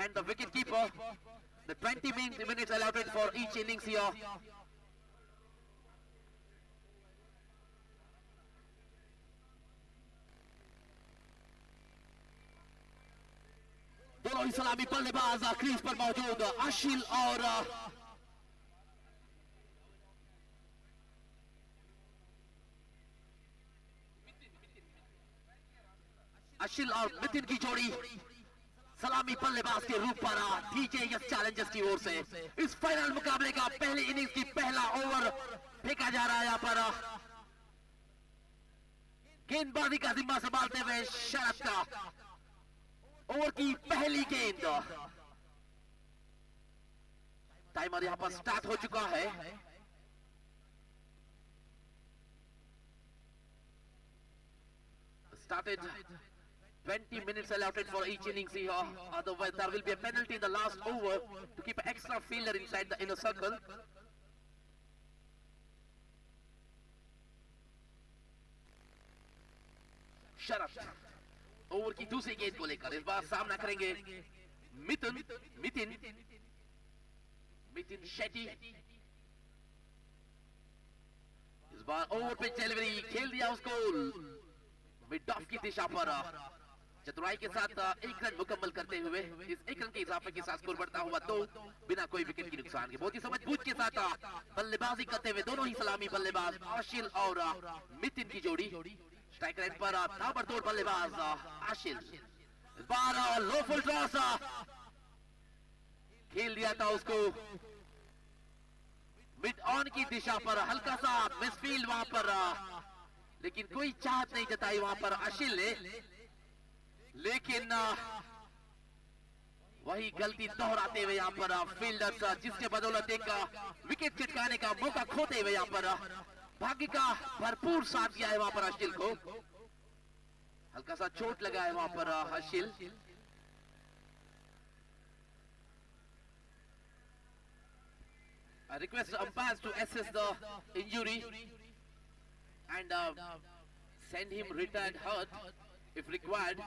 behind the wicket keeper. The 20 minutes allotted for each innings here. दोनों ही सलामी बल्लेबाज crease पर मौजूद अशिल और मितिन की जोड़ी सलामी बल्लेबाज के रूप पर डीजेएस चैलेंजर्स की ओर से इस फाइनल मुकाबले का पहले इनिंग्स की पहला ओवर फेंका जा रहा है। यहां पर गेंदबाजी का जिम्मा संभालते हुए शरद का ओवर की पहली गेंद। टाइमर यहां पर स्टार्ट हो चुका है। Started 20 minutes allotted for each innings here. Otherwise, there will be a penalty in the last over to keep an extra fielder inside the inner circle. Sharad over की दूसरी गेंद को लेकर इस बार सामना करेंगे मितिन शेट्टी। इस बार ओवर पे डिलीवरी खेल दिया उसको मिड ऑफ की दिशा पर। चतुराई के साथ एक रन मुकम्मल करते हुए इस एक रन के इजाफे के साथ स्कोर बढ़ता हुआ 2 बिना कोई विकेट की नुकसान के। बहुत ही समझबूझ के साथ बल्लेबाजी करते हुए दोनों ही सलामी बल्लेबाज आशिल और मितिन की जोड़ी। स्ट्राइक रेट पर ताबड़तोड़ बल्लेबाज आशिल। इस बार लो फुल टॉस खेल दिया था उसको मिड ऑन की दिशा पर। हल्का सा मिसफील्ड वहां पर, लेकिन कोई चाहत नहीं जताई वहां पर आशिल ने। लेकिन वही गलती दोहराते हुए यहां पर फील्डर्स, जिसके बदौलत एक विकेट चिटकाने का मौका खोते हुए यहां पर भाग्य का भरपूर साथ दिया है वहां पर आशिल को। हल्का सा चोट लगा है वहां पर आशिल। I request umpires to assess the injury and send him retired hurt if required.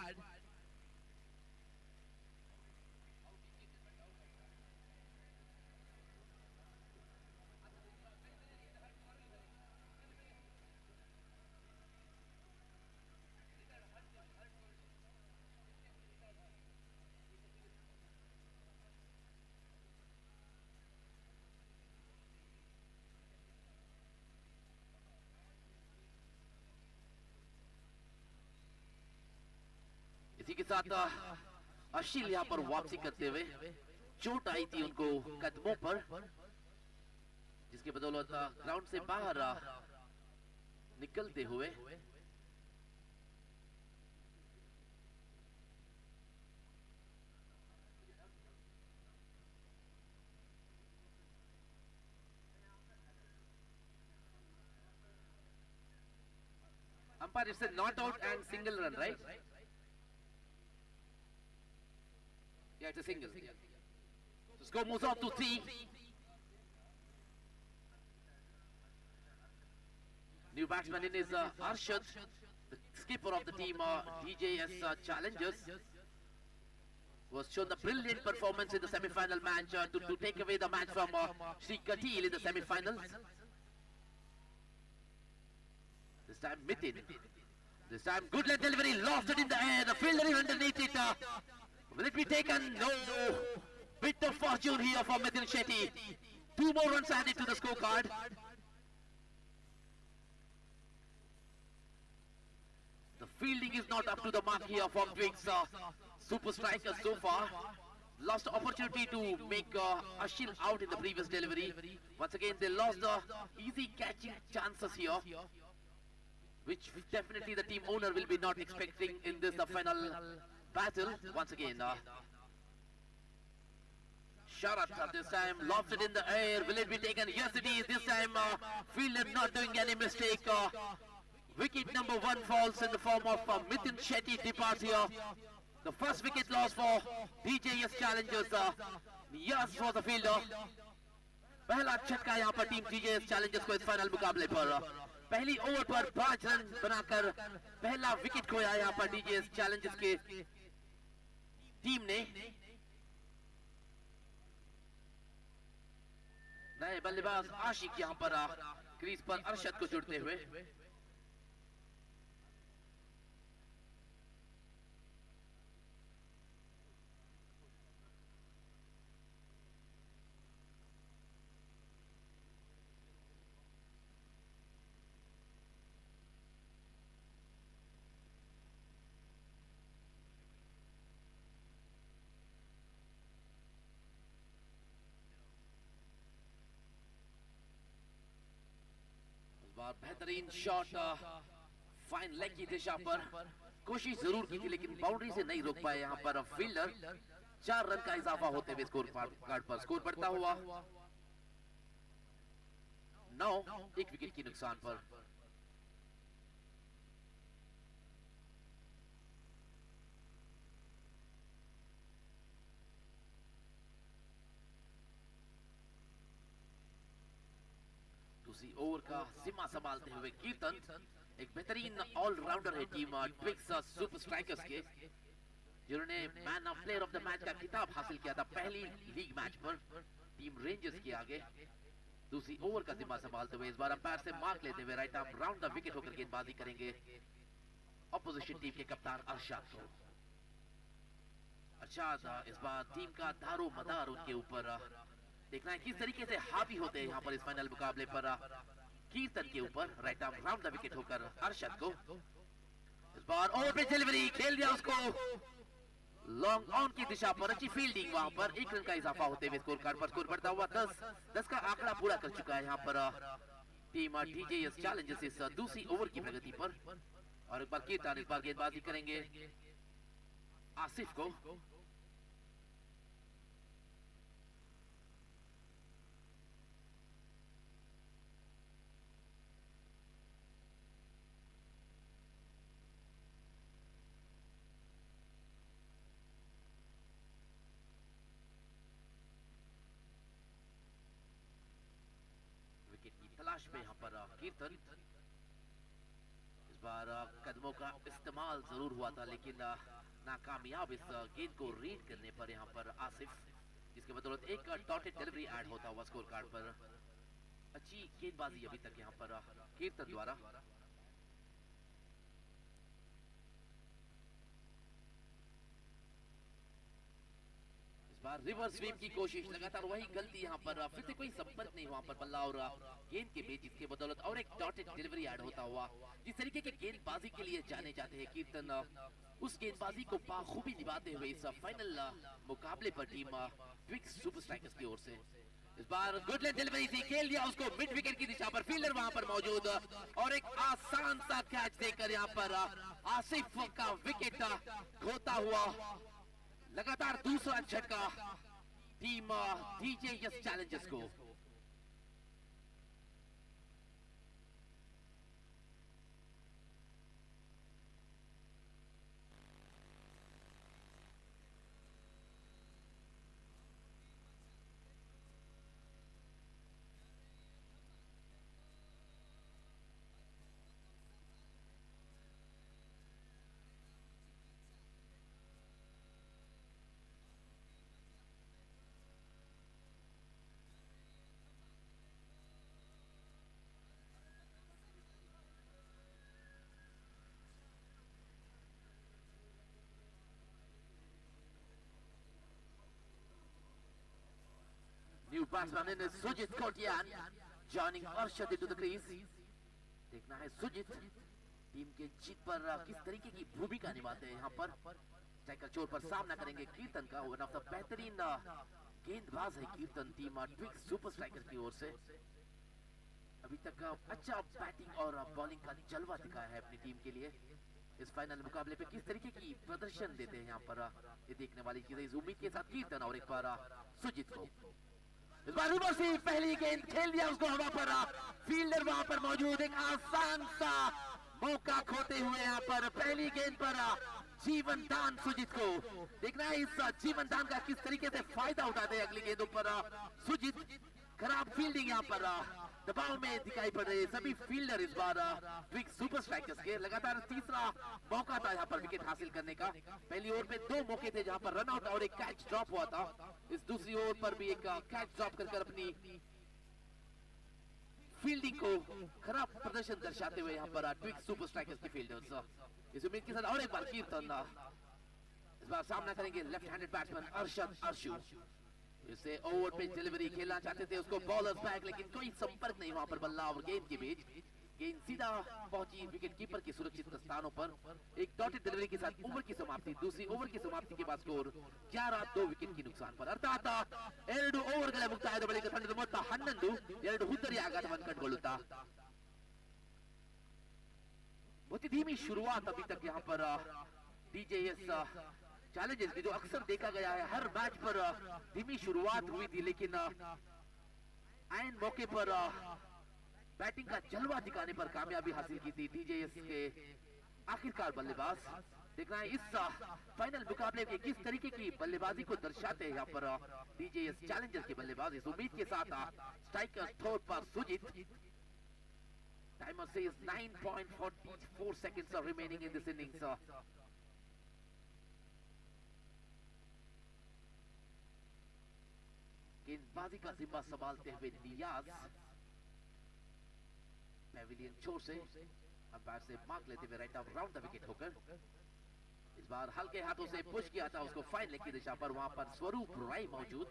इसी के साथ आशिल यहां पर वापसी करते हुए चोट आई थी उनको कदमों पर, जिसके बदौलत ग्राउंड से बाहर निकलते हुए umpire it's a not out and single run, right? Yeah, it's a single. So score moves on to 3. New batsman in is Arshad, the skipper of the team DJS Challengers. Was shown the brilliant performance in the semi-final match to take away the match from Sri Katil in the semi-finals. This time Mitin. This time good leg delivery, lofted in the air. The fielder is underneath it. Will it be taken? No. Bit of fortune here for Mitin Shetty. 2 more runs added to the scorecard. The fielding is not up to the mark here from Dwig's super strikers so far. Lost the opportunity to make Ashil out in the previous delivery. Once again, they lost the easy catching chances here, which definitely the team owner will be not expecting in this final battle. Once again, Sharat this time lofted in the air. Will it be taken? Yes, it is. This time fielder not doing any mistake. Wicket number 1 falls in the form of Mitin Shetty departs here. The first wicket loss for DJS Challengers. Yes for the fielder. पहला झटका यहाँ पर team DJS Challengers को इस final मुकाबले पर। पहली over पर 5 रन बनाकर पहला विकेट खोया यहाँ पर DJS Challengers के टीम ने। नए बल्लेबाज आशिक यहाँ पर क्रीज पर अरशद को जुड़ते हुए। बेहतरीन शॉट फाइन लेग की दिशा पर, कोशिश जरूर की थी लेकिन बाउंड्री से नहीं रोक पाए यहाँ पर फील्डर। 4 रन का इजाफा होते हुए स्कोर कार्ड पर स्कोर बढ़ता हुआ 9, 1 विकेट के नुकसान पर। दूसरी ओवर का जिम्मा संभालते हुए कीर्तन, एक बेहतरीन ऑलराउंडर है टीम ट्विक्स सुपर स्ट्राइकर्स के, जिन्होंने man of player of the match का खिताब हासिल किया था पहली लीग मैच पर टीम रेंजर्स के आगे। दूसरी ओवर का जिम्मा संभालते हुए इस बार अंपायर से मार्क लेते हुए right arm round the wicket होकर गेंदबाजी करेंगे ऑपोजिशन टीम के कप्तान अरशद को। अरशद इस बार टीम का दारो मदार उनके ऊपर, देखना है किस तरीके से हावी होते हैं यहाँ पर इस फाइनल मुकाबले पर कीर्तन के ऊपर। Right arm round the wicket होकर अरशद को इस बार ओवर पे डिलीवरी खेल दिया उसको लॉन्ग ऑन की दिशा पर, अच्छी फील्डिंग वहां पर। 1 रन का इजाफा होते हुए स्कोर कार्ड पर स्कोर बढ़ता हुआ 10 का आंकड़ा पूरा कर चुका है यहाँ पर टीम टीजेएस चैलेंजर्स इस दूसरी ओवर की प्रगति पर। और एक बार कीर्तन इस बार गेंदबाजी करेंगे आसिफ को। तलाश में यहाँ पर कीर्तन, इस बार कदमों का इस्तेमाल जरूर हुआ था लेकिन नाकामयाब इस गेंद को रीड करने पर यहाँ पर आसिफ, जिसके बदौलत एक डॉटेड डिलीवरी ऐड होता हुआ स्कोर कार्ड पर। अच्छी गेंदबाजी अभी तक यहाँ पर कीर्तन द्वारा। रिवर्स स्वीप की कोशिश, लगातार वही गलती यहाँ पर, फिर से कोई संपर्क नहीं वहां पर बल्ला और गेंद के बीच, जिसके बदौलत और एक डॉटेड डिलीवरी ऐड होता हुआ। जिस तरीके के गेंदबाजी के लिए जाने जाते हैं कीर्तन, उस गेंदबाजी को बाखूबी निभाते हुए इस फाइनल मुकाबले पर टीम ट्विक्स सुपर स्ट्राइकर्स की ओर से इस बार गुड लेंथ डिलीवरी थी, खेल दिया उसको मिड विकेट की दिशा पर, फील्डर वहां पर मौजूद और एक आसान सा कैच देकर यहाँ पर आसिफ का विकेट खोता हुआ लगातार दूसरा झटका टीम टीजेएस चैलेंजर्स को। New batsman in is Sujit Kotian joining Arshad into the crease. देखना है सुजित टीम के जीत पर किस तरीके की भूमिका निभाते हैं यहाँ पर। स्ट्राइकर चोर पर सामना करेंगे कीर्तन का, वन ऑफ द बेहतरीन गेंदबाज है कीर्तन टीम ट्विक्स सुपर स्ट्राइकर की ओर से। अभी तक अच्छा बैटिंग और बॉलिंग का जलवा दिखाया है अपनी टीम के लिए। इस फाइनल मुकाबले पे किस तरीके की प्रदर्शन देते हैं यहाँ पर, ये देखने वाली चीज है। इस उम्मीद के साथ कीर्तन और एक बार सुजित को इस बार रिवर्स से पहली गेंद खेल दिया उसको हवा पर, फील्डर वहां पर मौजूद, एक आसान सा मौका खोते हुए यहाँ पर पहली गेंद पर जीवन दान सुजित को। देखना है इस जीवन दान का किस तरीके से फायदा उठाते हैं अगली गेंदों पर सुजित। खराब फील्डिंग यहाँ पर दबाव में दिखाई पड़ रही है सभी फील्डर इस बार ट्विक्स सुपर स्ट्राइकर्स के। लगातार तीसरा मौका था यहाँ पर विकेट हासिल करने का। पहली ओवर पे 2 मौके थे जहाँ पर रन आउट और एक कैच ड्रॉप हुआ था। इस दूसरी ओवर पर भी एक कैच ड्रॉप कर अपनी फील्डिंग को खराब प्रदर्शन दर्शाते हुए यहाँ पर ट्विक्स सुपर स्ट्राइकर्स के फील्डर्स। इस उम्मीद के साथ और एक बार कीर्तन इस बार सामना करेंगे left handed batsman Arshad Arshu. इसे ओवर पिच डिलीवरी खेलना चाहते थे, उसको बॉलर्स बैक, लेकिन कोई संपर्क नहीं वहां पर बल्ला और गेंद के बीच। गेंद सीधा पहुंची विकेट कीपर के सुरक्षित स्थानों पर। एक डॉटेड डिलीवरी के साथ ओवर की समाप्ति। दूसरी ओवर की समाप्ति के बाद स्कोर 11-2 विकेट की नुकसान पर। अर्थात 2 ओवर मुक्तायದ ಬಳಿಕ ತಂಡದ ಮೊತ್ತ 11, 2 ಹುದ್ದರಿ ಆಘಾತವನ್ನು ಕಂಡುಕೊಳ್ಳುತ್ತಾ बहुत ही धीमी शुरुआत अभी तक यहाँ पर डीजेएस चैलेंजेस की जो अक्सर देखा गया है। हर मैच पर धीमी शुरुआत हुई थी, लेकिन आयन मौके पर बैटिंग का जलवा दिखाने पर कामयाबी हासिल की थी डीजेएस के आखिरकार बल्लेबाज। देखना है इस फाइनल मुकाबले के किस तरीके की बल्लेबाजी को दर्शाते हैं यहाँ पर डीजेएस चैलेंजर्स के बल्लेबाज। इस उम्मीद के साथ स्ट्राइकर थोर पर Sujit. Timer says 9.44 seconds are remaining in this innings. गेंदबाजी का जिम्मा संभालते हुए नियाज पेविलियन छोर से अंपायर से मार्क लेते हुए right of round the wicket होकर इस बार हल्के हाथों से पुश किया था उसको फाइनल की दिशा पर। वहां पर स्वरूप राय मौजूद।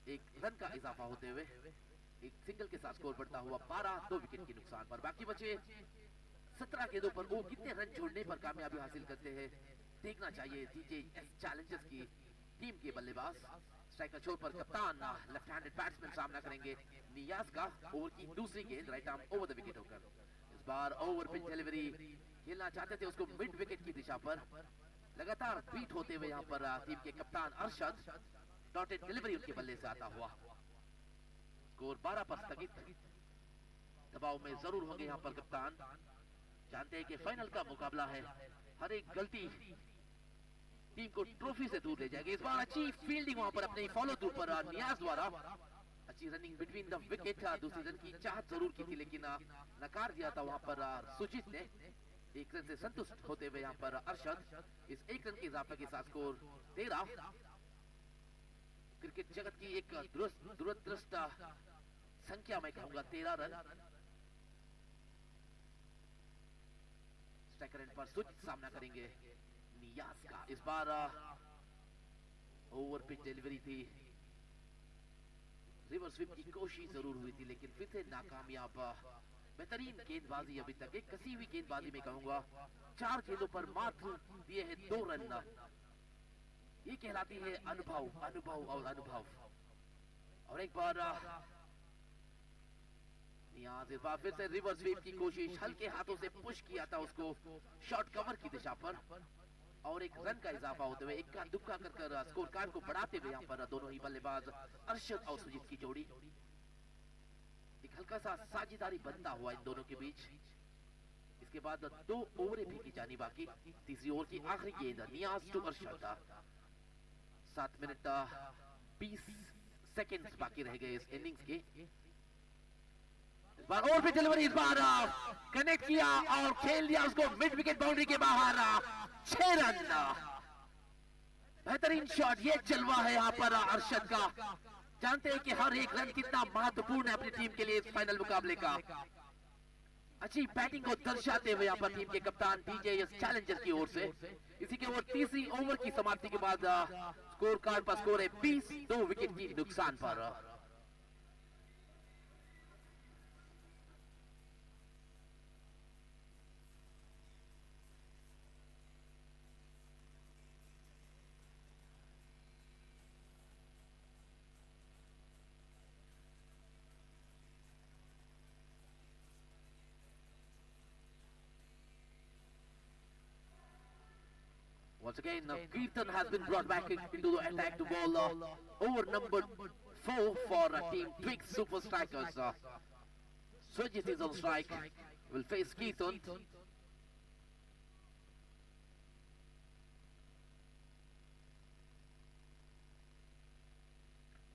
एक रन का इजाफा होते हुए एक सिंगल के साथ स्कोर बढ़ता हुआ 12-2 विकेट की नुकसान पर। बाकी बचे 17 गेंदों पर वो कितने रन छोड़ने पर कामयाबी हासिल करते हैं देखना चाहिए डीजेएस चैलेंजर्स की टीम के बल्लेबाज। स्ट्राइकर छोर पर कप्तान लेफ्ट हैंडेड बैट्समैन सामना करेंगे नियाज का। ओवर की दूसरी गेंद right arm over the wicket होकर इस बार ओवर पिच डिलीवरी खेलना चाहते थे, उसको मिड विकेट की दिशा पर लगातार बीट होते हुए यहाँ पर टीम के कप्तान अरशद। डॉटेड डिलीवरी उनके बल्ले से आता हुआ। स्कोर 12 पर स्थगित। दबाव में जरूर होंगे यहाँ पर कप्तान। जानते हैं कि फाइनल का मुकाबला है, हर एक गलती टीम को ट्रॉफी से दूर ले जाएगी। इस बार अच्छी फील्डिंग वहां पर अपने फॉलो थ्रू पर नियाज द्वारा। अच्छी रनिंग बिटवीन द विकेट। दूसरी रन की चाहत जरूर की थी, लेकिन नकार दिया था वहां पर सुजीत ने। एक रन से संतुष्ट होते हुए यहाँ पर अरशद। इस एक रन के इजाफे के साथ स्कोर 13। क्रिकेट जगत की एक दुरदृष्ट संख्या मैं कहूंगा 13 रन। स्ट्राइकर एंड पर सुजीत सामना करेंगे नियाज का। इस बार ओवर पिच डिलीवरी थी, रिवर्स स्वीप की कोशिश जरूर हुई थी, लेकिन फिर से नाकामयाब। बेहतरीन गेंदबाजी अभी तक, एक कसी हुई गेंदबाजी में कहूंगा। 4 गेंदों पर मात्र दिए हैं 2 रन। ये कहलाती है अनुभव, अनुभव और अनुभव। और एक बार नियाज इस बार फिर से रिवर्स स्वीप की कोशिश। हल्के हाथों से पुश किया था उसको शॉर्ट कवर की दिशा पर और एक रन का इजाफा होते हुए इक्का दुक्का कर स्कोर कार्ड को बढ़ाते हुए यहाँ पर दोनों ही बल्लेबाज अरशद और सुजीत की जोड़ी। एक हल्का सा साझेदारी बनता हुआ इन दोनों के बीच। इसके बाद 2 ओवरें भी की जानी बाकी। तीसरी ओवर की आखिरी गेंद नियाज टू अरशद। 7 मिनट 20 सेकंड्स बाकी रह गए इस इनिंग्स के। इस बार ओवर पे डिलीवरी, इस बार कनेक्ट किया और खेल दिया उसको मिड विकेट बाउंड्री के बाहर। 6 रन। बेहतरीन शॉट, ये जलवा है यहाँ पर अरशद का। जानते हैं कि हर एक रन कितना महत्वपूर्ण है अपनी टीम के लिए इस फाइनल मुकाबले का। अच्छी बैटिंग को दर्शाते हुए यहाँ पर टीम के कप्तान डीजेएस चैलेंजर्स की ओर से। इसी के ओवर तीसरी ओवर की समाप्ति के बाद स्कोर कार्ड पर स्कोर है 20, 2 विकेट की नुकसान पर। Once again, Kirtan has been brought back into the attack to bowl over number 4 for team Twix Super Strikers. Sujit is on strike, will face Kirtan.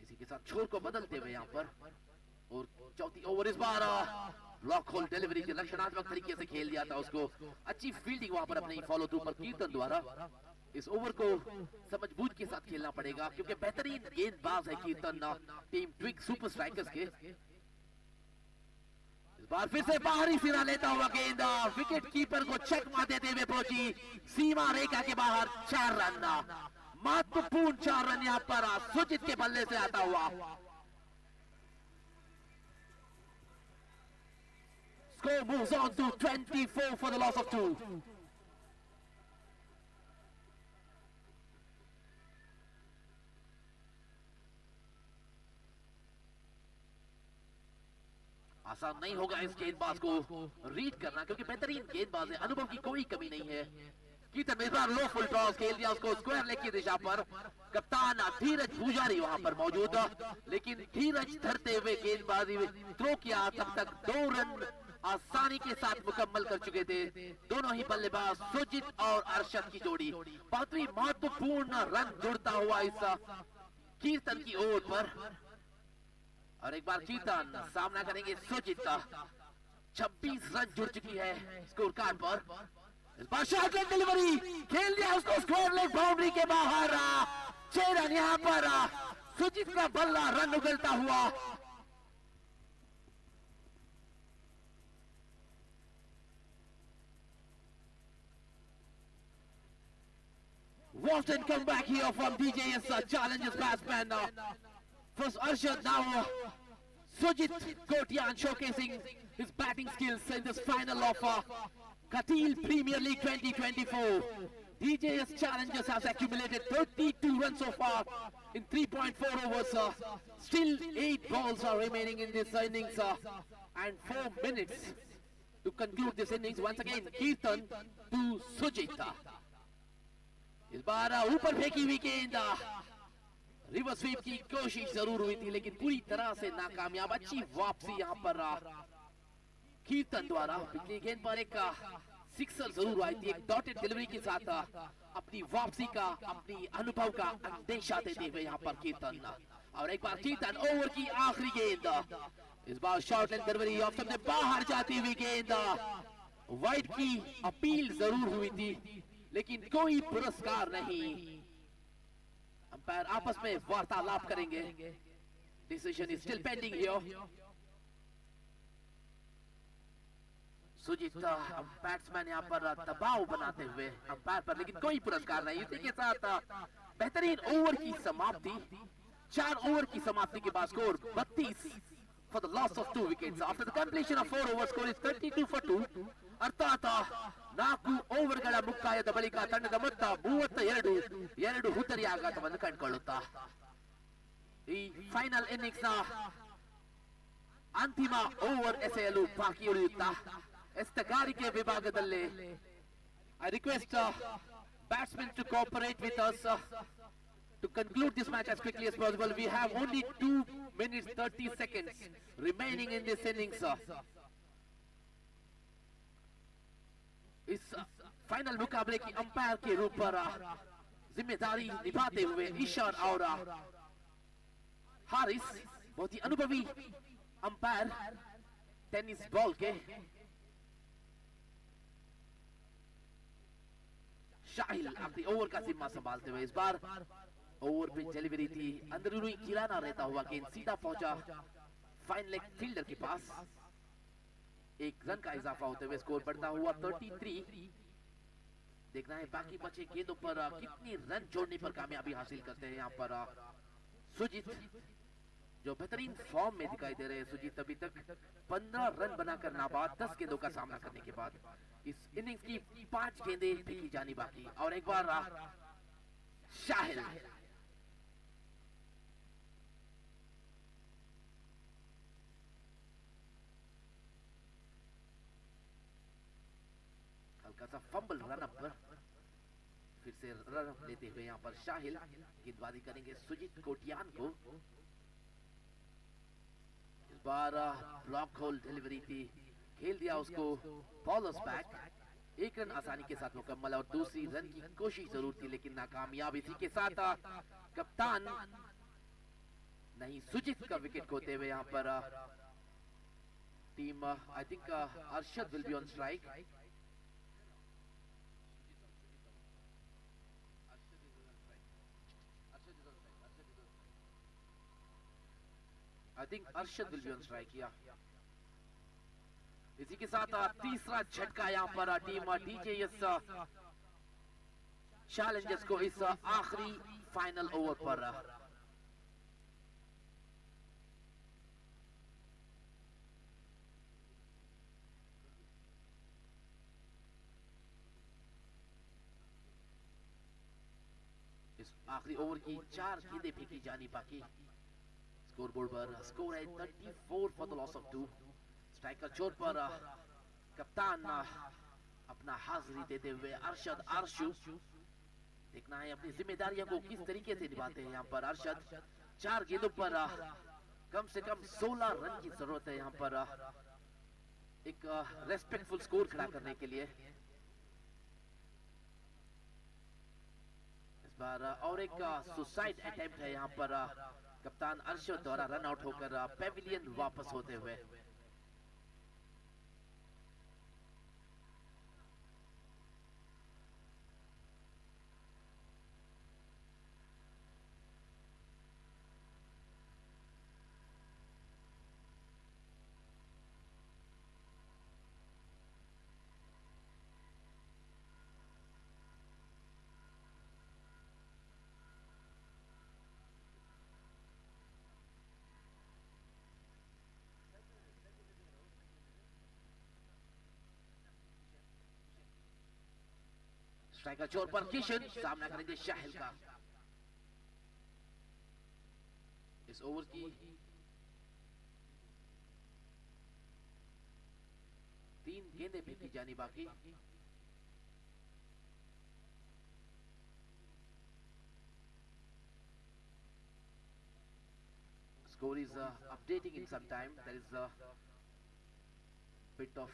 इसी के साथ छोर को बदलते हुए यहाँ पर और चौथी ओवर इस बार ब्लॉक होल डिलीवरी के लक्षणात्मक तरीके से खेल दिया था उसको। अच्छी फील्डिंग वहां पर अपने फॉलो थ्रू पर कीर्तन द्वारा। इस ओवर को समझबूझ के साथ खेलना पड़ेगा क्योंकि बेहतरीन गेंदबाज है कीर्तन टीम ट्विक्स सुपर स्ट्राइकर्स के। इस बार फिर से बाहरी सिरा लेता हुआ गेंद विकेट कीपर को चकमा देते हुए पहुंची सीमा रेखा के बाहर। 4 रन, महत्वपूर्ण 4 रन यहां पर सुजीत के बल्ले से आता हुआ। Score moves on to 24 for the loss of 2. आसान नहीं होगा इस गेंदबाज को रीड करना, क्योंकि बेहतरीन गेंदबाज है, अनुभव की कोई कमी नहीं है। कीर्तन ने इस बार लो फुल टॉस खेल दिया उसको स्क्वायर लेग की दिशा पर। कप्तान धीरज पुजारी वहां पर मौजूद, लेकिन धीरज धरते हुए गेंदबाजी थ्रो किया। तब तक 2 रन आसानी के साथ मुकम्मल कर चुके थे दोनों ही बल्लेबाज सुजीत और अरशद की जोड़ी। बहुत ही महत्वपूर्ण रन जुड़ता हुआ इस कीर्तन की ओर पर, और एक बार कीर्तन सामना करेंगे सुजीत का। 26 रन जुड़ चुकी है स्कोर कार्ड पर। इस बार शॉर्ट लेग डिलीवरी खेल दिया उसको स्क्वायर लेग बाउंड्री के बाहर। 6 रन यहां पर सुजीत का बल्ला रन उगलता हुआ। What a comeback here from DJ's challenges batsman. First Arshad, now Sujit Kotian showcasing his batting skills in this final of Katil Premier League 2024. DJ's challenges has accumulated 32 runs so far in 3.4 overs. Still 8 balls are remaining in this innings and 4 minutes to conclude this innings. Once again, Kirtan to Sujit. इस बार ऊपर फेंकी हुई गेंद, reverse sweep की कोशिश जरूर हुई थी लेकिन पूरी तरह से नाकामयाब। अच्छी वापसी यहां पर कीर्तन द्वारा। पिछली गेंद पर एक सिक्सर जरूर आई थी, एक डॉटेड डिलीवरी के साथ अपनी वापसी का, अपनी अनुभव का अंदेशा देते हुए यहां पर कीर्तन। और एक बार कीर्तन ओवर की आखिरी गेंद, इस बार शॉर्ट लेग डिलीवरी ऑफ सबसे बाहर जाती हुई गेंद। वाइड की अपील जरूर हुई थी लेकिन कोई पुरस्कार नहीं। अंपायर आपस में वार्तालाप करेंगे। Decision is still pending here. Sujeet batsman यहां पर दबाव बनाते हुए अंपायर पर, लेकिन कोई पुरस्कार नहीं। इसी के साथ बेहतरीन ओवर की समाप्ति। 4 ओवर की समाप्ति के बाद score 32 for the loss of 2 wickets. After the completion of 4 overs, score is 32 for 2. ಅರ್ಥಾತ್ 4 ಓವರ್ಗಳ ಮುಕ್ತಾಯದ ಬಳಿಕ ತಂಡದ ಮೊತ್ತ 32 ಹುತ್ತರಿ ಆಘಾತವನ್ನು ಕಂಡುಕೊಳ್ಳುತ್ತಾ ಈ ಫೈನಲ್ ಇನ್ನಿಂಗ್ಸ್ ನ ಅಂತಿಮ ಓವರ್ ಎಸೆಯಲು ಬಾಕಿ ಉಳಿಯುತ್ತಾ ಎಸ್ತಗಾರಿಕೆ ವಿಭಾಗದಲ್ಲಿ I request batsmen to cooperate with us to conclude this match as quickly as possible. We have only 2 minutes 30 seconds remaining in this innings. इस फाइनल मुकाबले की अंपायर के रूप पर जिम्मेदारी निभाते हुए ईशान और हारिस, बहुत ही अनुभवी अंपायर टेनिस बॉल के। शाहिल अपनी ओवर का जिम्मा संभालते हुए, इस बार ओवर पे डिलीवरी थी, अंदरूनी किराना रहता हुआ गेंद सीधा पहुंचा फाइन लेग फील्डर के पास। 1 रन का इजाफा होते हुए स्कोर बढ़ता हुआ 33। देखना है बाकी बचे गेंदों पर कितनी रन जोड़ने पर कामयाबी हासिल करते हैं यहाँ पर सुजीत, जो बेहतरीन फॉर्म में दिखाई दे रहे हैं। सुजीत अभी तक 15 रन बनाकर नाबाद 10 गेंदों का सामना करने के बाद इस इनिंग्स की 5 गेंदें फेंकी जानी बाकी। और एक बार शाहिल हल्का सा फंबल रन अप पर, फिर से रन अप लेते हुए यहाँ पर शाहिल गेंदबाजी करेंगे सुजीत कोटियान को। इस बार ब्लॉक होल डिलीवरी थी, खेल दिया उसको बॉलर्स बैक। 1 रन आसानी के साथ मुकम्मल और दूसरी रन की कोशिश जरूर थी लेकिन नाकामयाब। इसी के साथ कप्तान नहीं सुजीत का विकेट खोते हुए यहाँ पर team I think Arshad will be on strike. I think Arshad will be on strike, yeah. इसी के साथ तीसरा झटका यहाँ पर टीम डीजेएस चैलेंजर्स को इस आखिरी फाइनल ओवर पर। इस आखिरी ओवर की 4 गेंदें फेंकी जानी बाकी। स्कोरबोर्ड पर स्कोर है 34 for the loss of 2। Striker चोट पर कप्तान अपना हाजिरी देते हुए अरशद आरशू। देखना है अपनी जिम्मेदारियों को किस तरीके से निभाते हैं यहाँ पर अरशद। 4 गेंदों पर कम से कम 16 रन की जरूरत है यहाँ पर एक रेस्पेक्टफुल स्कोर खड़ा करने के लिए। इस बार और एक सुसाइड अटेम्प्ट है यहाँ पर कप्तान अरशद द्वारा रन आउट होकर पेविलियन वापस होते हुए। स्ट्राइकर चोर पर किशन सामना करेंगे शाहिल का। इस ओवर की 3 गेंदें फेंकी जानी बाकी। Score is updating in some time. There is a bit of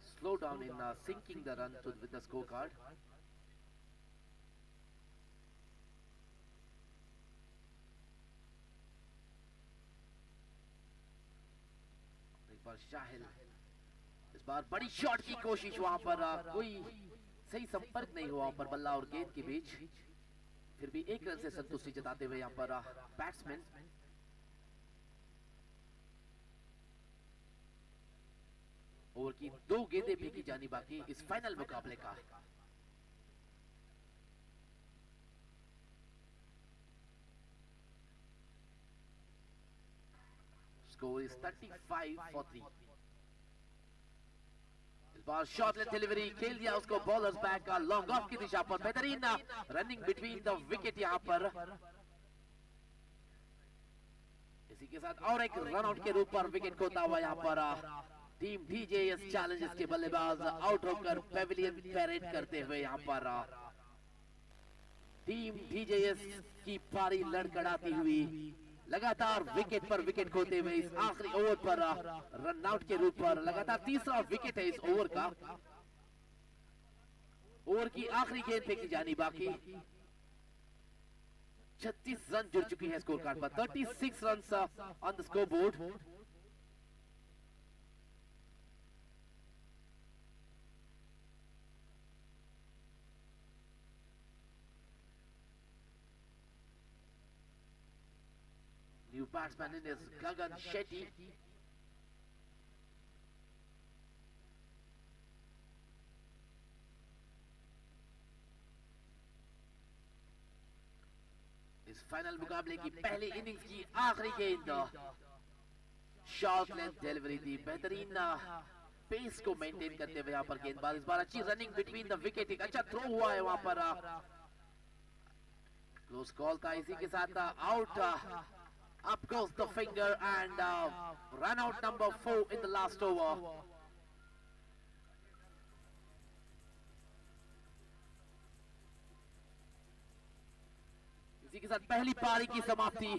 slow down in syncing the run with the scorecard. एक बार शाहिल, इस बार बड़ी शॉट की कोशिश। वहां पर कोई सही संपर्क नहीं हुआ वहां पर बल्ला और गेंद के बीच। फिर भी 1 रन से संतुष्टि जताते हुए यहाँ पर बैट्समैन। ओवर की 2 गेंदें फेंकी जानी बाकी इस फाइनल मुकाबले का। Score is 35 for 3। इस बार शॉट लेंथ डिलीवरी खेल दिया उसको बॉलर्स बैक का लॉन्ग ऑफ की दिशा पर। बेहतरीन रनिंग बिटवीन द विकेट यहां पर। इसी के साथ और एक रन आउट के रूप पर विकेट खोता हुआ यहां पर टीम डीजेएस चैलेंजर्स के बल्लेबाज आउट होकर पेविलियन पैरेड करते हुए यहाँ पर टीम डीजेएस की पारी लड़खड़ाती हुई लगातार विकेट पर विकेट खोते हुए इस आखिरी ओवर पर रन आउट के रूप पर लगातार तीसरा विकेट है इस ओवर का। ओवर की आखिरी गेंद फेंकी जानी बाकी। 36 रन जुड़ चुकी है स्कोर कार्ड पर। 36 run on the score board. New batsman in is Gagan Shetty. इस फाइनल मुकाबले की पहली इनिंग्स की आखिरी गेंद शॉर्ट लेंथ डिलीवरी थी। बेहतरीन पेस को मेंटेन करते हुए यहाँ पर गेंदबाज। इस बार अच्छी रनिंग बिटवीन द विकेट। एक अच्छा थ्रो हुआ है वहां पर। क्लोज कॉल था। इसी के साथ out. Up goes the finger and run out number 4 in the last over. इसी के साथ पहली पारी की समाप्ति।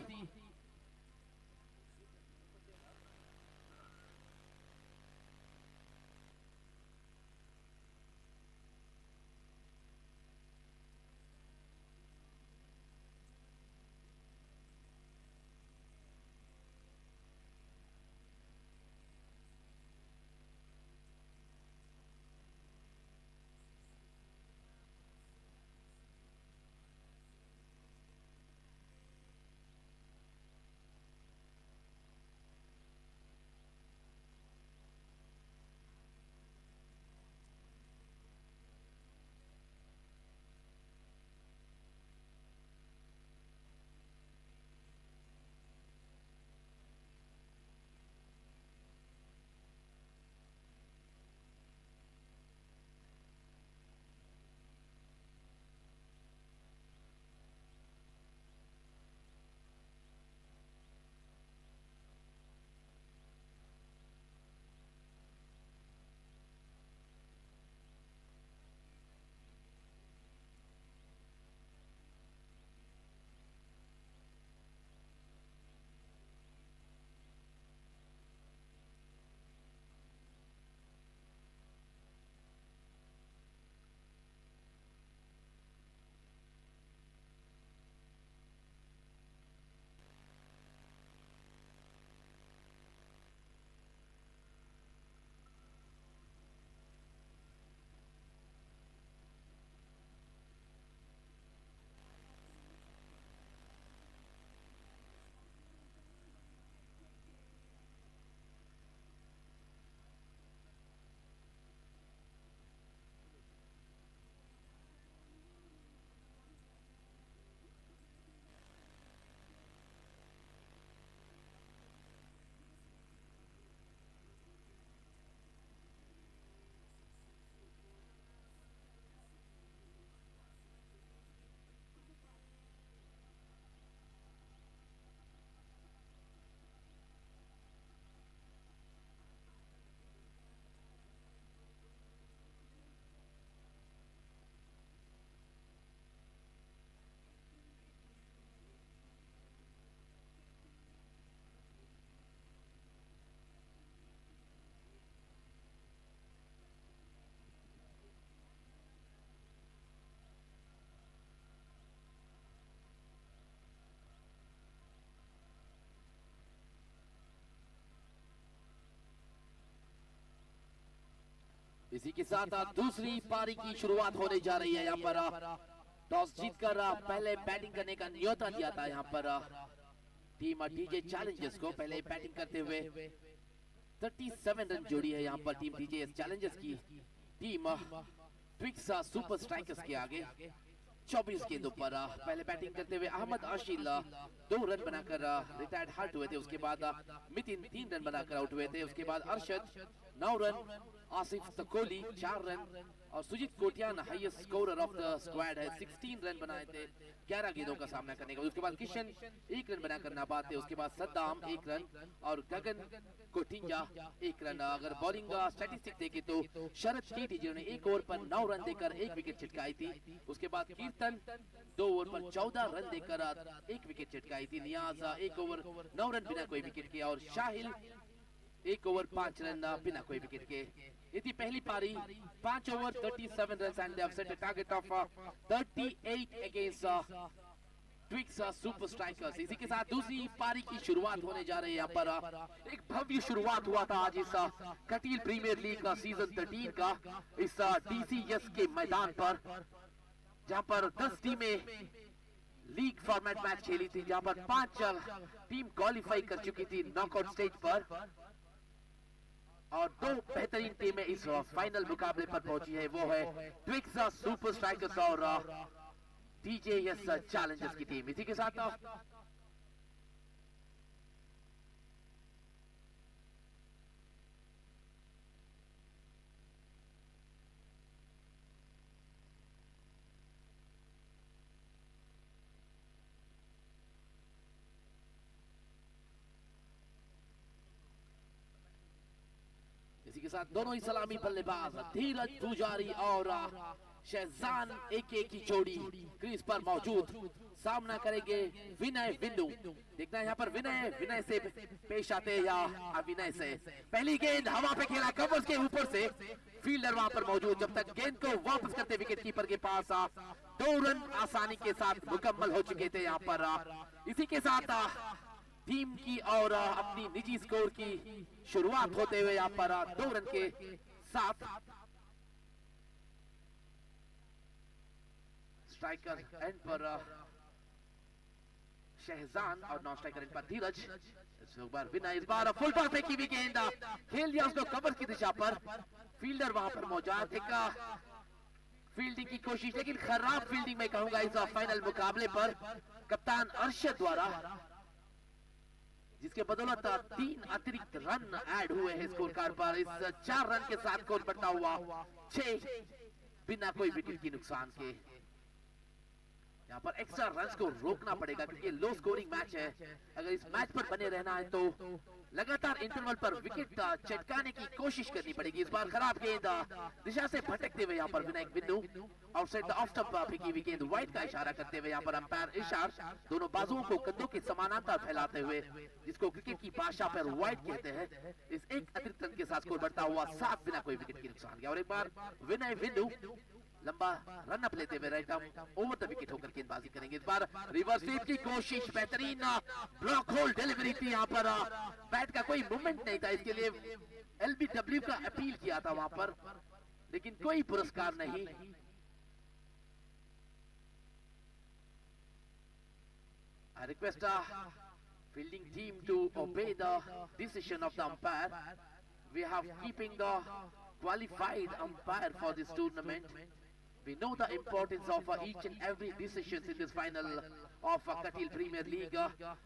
इसी के साथ दूसरी पारी की शुरुआत होने जा रही है। यहाँ पर टॉस जीतकर पहले बैटिंग करने का न्योता दिया था यहाँ पर टीम डीजे चैलेंजर्स को। पहले बैटिंग करते हुए 37 रन जोड़ी है यहाँ पर टीम डीजे चैलेंजर्स की। टीम ट्विक्स सुपर स्ट्राइकर्स के आगे 24 गेंदों पर पहले बैटिंग करते हुए अहमद आशिल 2 रन बनाकर रिटायर्ड हार्ट हुए थे। उसके बाद मितिन 3 रन बनाकर आउट हुए थे। उसके बाद अरशद 9 रन, आसिफ तकोली 4 रन और Sujeet Kotian highest scorer of the squad है, 16 रन बनाए थे 11 गेंदों का सामना करने का। उसके बाद किशन 1 रन बनाकर नाबाद थे। उसके बाद सद्दाम 1 रन और गगन कोटिंजा 1 रन। अगर बॉलिंग स्टैटिस्टिक देखे तो शरद कीटी जिन्होंने 1 ओवर पर 9 रन देकर 1 विकेट छिटकाई थी। उसके बाद कीर्तन 2 ओवर पर 14 रन देकर 1 विकेट छिटकाई थी। नियाज 1 ओवर 9 रन बिना कोई विकेट के और शाहिल 1 ओवर 5 रन बिना कोई विकेट के। ये थी पहली पारी। 5 over 37 run and they have set a target of 38 against Twix super strikers. इसी के साथ दूसरी पारी की शुरुआत होने जा रही है। यहाँ पर एक भव्य शुरुआत हुआ था आज इस कटील प्रीमियर लीग का सीजन 13 का इस डीसीएस के मैदान पर, जहां पर 10 टीमें लीग फॉर्मेट मैच खेली थी, जहां पर 5 टीम क्वालिफाई कर चुकी थी नॉकआउट स्टेज पर और 2 बेहतरीन टीमें इस फाइनल मुकाबले पर पहुंची है। वो है ट्विक्स सुपर स्ट्राइकर्स और डीजेएस चैलेंजर्स की टीम। इसी के साथ इसी के साथ दोनों ही सलामी बल्लेबाज धीरज पुजारी और शहजान एके की जोड़ी क्रीज पर मौजूद सामना करेंगे विनय विंडू। देखना है यहाँ पर विनय से पेश आते या अविनय से। पहली गेंद हवा पे खेला कवर्स के ऊपर से, फील्डर वहां पर मौजूद। जब तक गेंद को वापस करते विकेट कीपर के पास 2 रन आसानी के साथ मुकम्मल हो चुके थे यहाँ पर। इसी के साथ टीम की और अपनी निजी स्कोर की शुरुआत होते हुए यहाँ पर 2 रन के साथ स्ट्राइकर एंड पर शहजान और नॉन स्ट्राइकर एंड पर धीरज। इस बार विनय, इस बार फुल टॉस पे की हुई गेंद खेल दिया उसको कवर की दिशा पर। फील्डर वहां पर मौजूद। एक फील्डिंग की कोशिश, लेकिन खराब फील्डिंग में कहूंगा इस फाइनल मुकाबले पर कप्तान अरशद द्वारा, जिसके बदौलत 3 अतिरिक्त रन ऐड हुए हैं स्कोर कार्ड पर। इस 4 रन के साथ स्कोर बढ़ता हुआ 6 बिना कोई विकेट की नुकसान के। यहाँ पर एक्स्ट्रा रन्स को रोकना पड़ेगा क्योंकि लो स्कोरिंग मैच है। अगर इस मैच पर बने रहना है तो लगातार इंटरवल पर विकेट चटकाने की कोशिश करनी पड़ेगी। इस बार खराब गेंद दिशा से भटकते हुए यहाँ पर विनायक बिंदु आउटसाइड द ऑफ स्टंप फेंकी हुई गेंद वाइड का इशारा करते हुए यहाँ पर अंपायर इशार दोनों बाजुओं को कंधों के समानांतर फैलाते हुए, जिसको क्रिकेट की भाषा पर वाइड कहते हैं। इस एक अतिरिक्त रन के साथ स्कोर बढ़ता हुआ 7 बिना कोई विकेट की नुकसान के। और एक बार विनय बिंदु लंबा रन अप लेते हुए right arm over the wicket होकर गेंदबाजी करेंगे। इस बार रिवर्स स्वीप की कोशिश, बेहतरीन ब्लॉक होल डिलीवरी थी यहाँ पर। बैट का कोई मूवमेंट नहीं था, इसके लिए एलबीडब्ल्यू का अपील किया था वहां पर, लेकिन कोई पुरस्कार नहीं। I request fielding team to obey the decision of the umpire. We have keeping the qualified umpire for this tournament. We know the importance of each and every decisions in this final of Katil Premier League.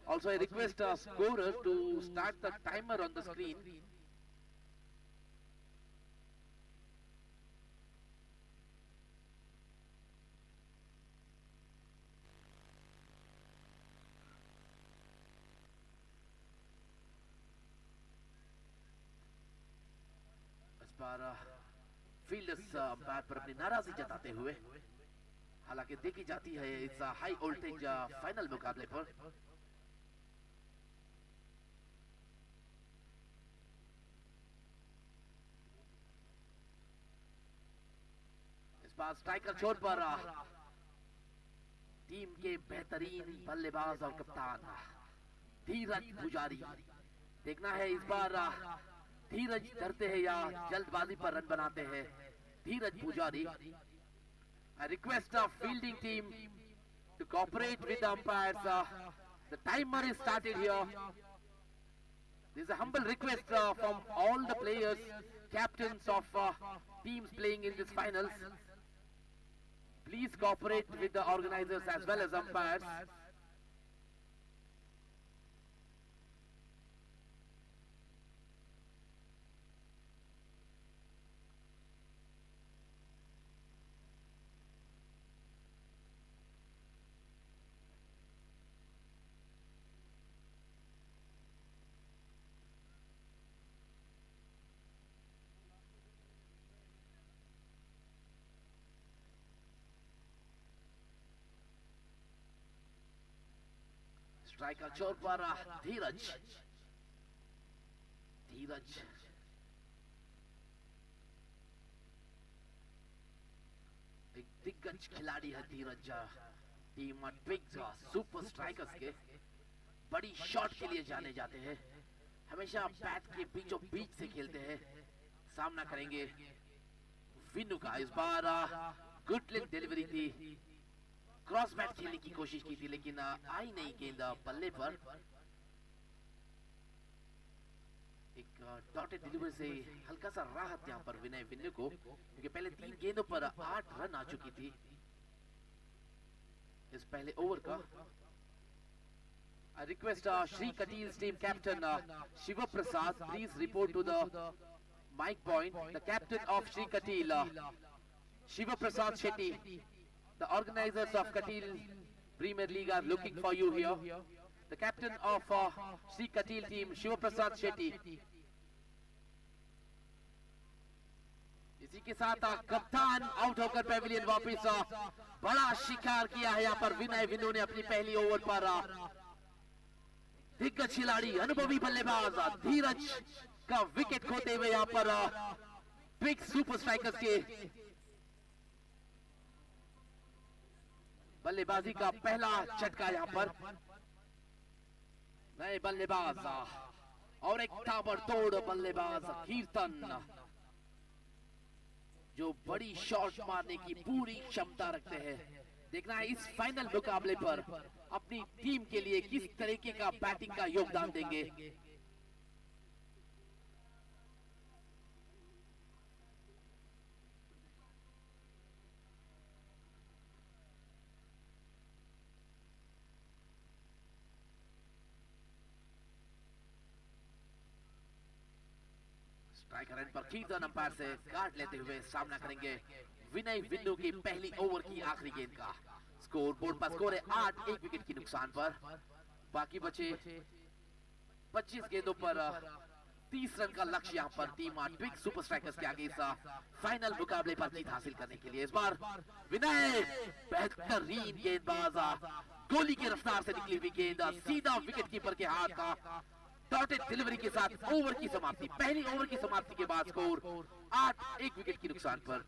Also, I request scorer to start the timer on the screen. Fielders umpire पर अपनी नाराजगी जताते हुए, हालांकि देखी जाती है इस हाई वोल्टेज फाइनल मुकाबले पर। इस बार स्ट्राइकर छोर पर टीम के बेहतरीन बल्लेबाज और कप्तान धीरज पुजारी। देखना है इस बार धीरज धरते हैं या जल्दबाजी पर रन बनाते हैं? धीरज पुजारी. I request the fielding team to cooperate with the umpires. The timer is started here. This is a humble request from all the players, captains of teams playing in this finals. Please cooperate with the organizers as well as umpires. Striker चोर पर धीरज. धीरज एक दिग्गज खिलाड़ी है. धीरज team twigs super strikers के बड़ी shot के लिए जाने जाते हैं. हमेशा बैट के बीचों बीच से खेलते हैं. सामना करेंगे विनु का. इस बार गुड लेग डिलीवरी थी. क्रॉस बैट खेलने की कोशिश की थी लेकिन आई नहीं गेंद बल्ले पर. एक डॉटेड डिलीवरी से हल्का सा राहत यहां पर विनय विन्नू को, क्योंकि पहले 3 गेंदों पर 8 रन आ चुकी थी इस पहले ओवर का. I request Sri Katil's team captain Shiva Prasad, please report to the mic point. The captain of Sri Katil, Shiva Prasad Shetty. The organizers of Katil Premier League are looking for you here. The captain of Sri Katil team, Shiva Prasad Shetty. इसी के साथ कप्तान out होकर Pavilion वापस. बड़ा शिकार किया है यहाँ पर विनय विन्नू ने अपनी पहली ओवर पर. दिग्गज खिलाड़ी अनुभवी बल्लेबाज धीरज का विकेट खोते हुए यहाँ पर बिग सुपर स्ट्राइकर्स के बल्लेबाजी का पहला झटका यहाँ पर. नए बल्लेबाज और एक ताबड़तोड़ बल्लेबाज कीर्तन, जो बड़ी शॉट मारने की पूरी क्षमता रखते हैं. देखना है इस फाइनल मुकाबले पर अपनी टीम के लिए किस तरीके का बैटिंग का योगदान देंगे. स्ट्राइकर एंड पर कीर्तन अंपायर से काट लेते हुए सामना करेंगे विनय विन्नू की पहली ओवर की आखिरी गेंद का. स्कोर बोर्ड पर स्कोर है 8, 1 विकेट की नुकसान पर. बाकी बचे 25 गेंदों पर 30 रन का लक्ष्य यहाँ पर टीम ट्विग सुपर स्ट्राइकर्स के आगे इस फाइनल मुकाबले पर जीत हासिल करने के लिए. इस बार विनय बेहतरीन गेंदबाज, गोली की रफ्तार से निकली हुई गेंद सीधा विकेट कीपर के हाथ का. डॉटेड डिलीवरी के साथ ओवर की समाप्ति. पहली ओवर की समाप्ति के बाद स्कोर 8, 1 विकेट की नुकसान पर.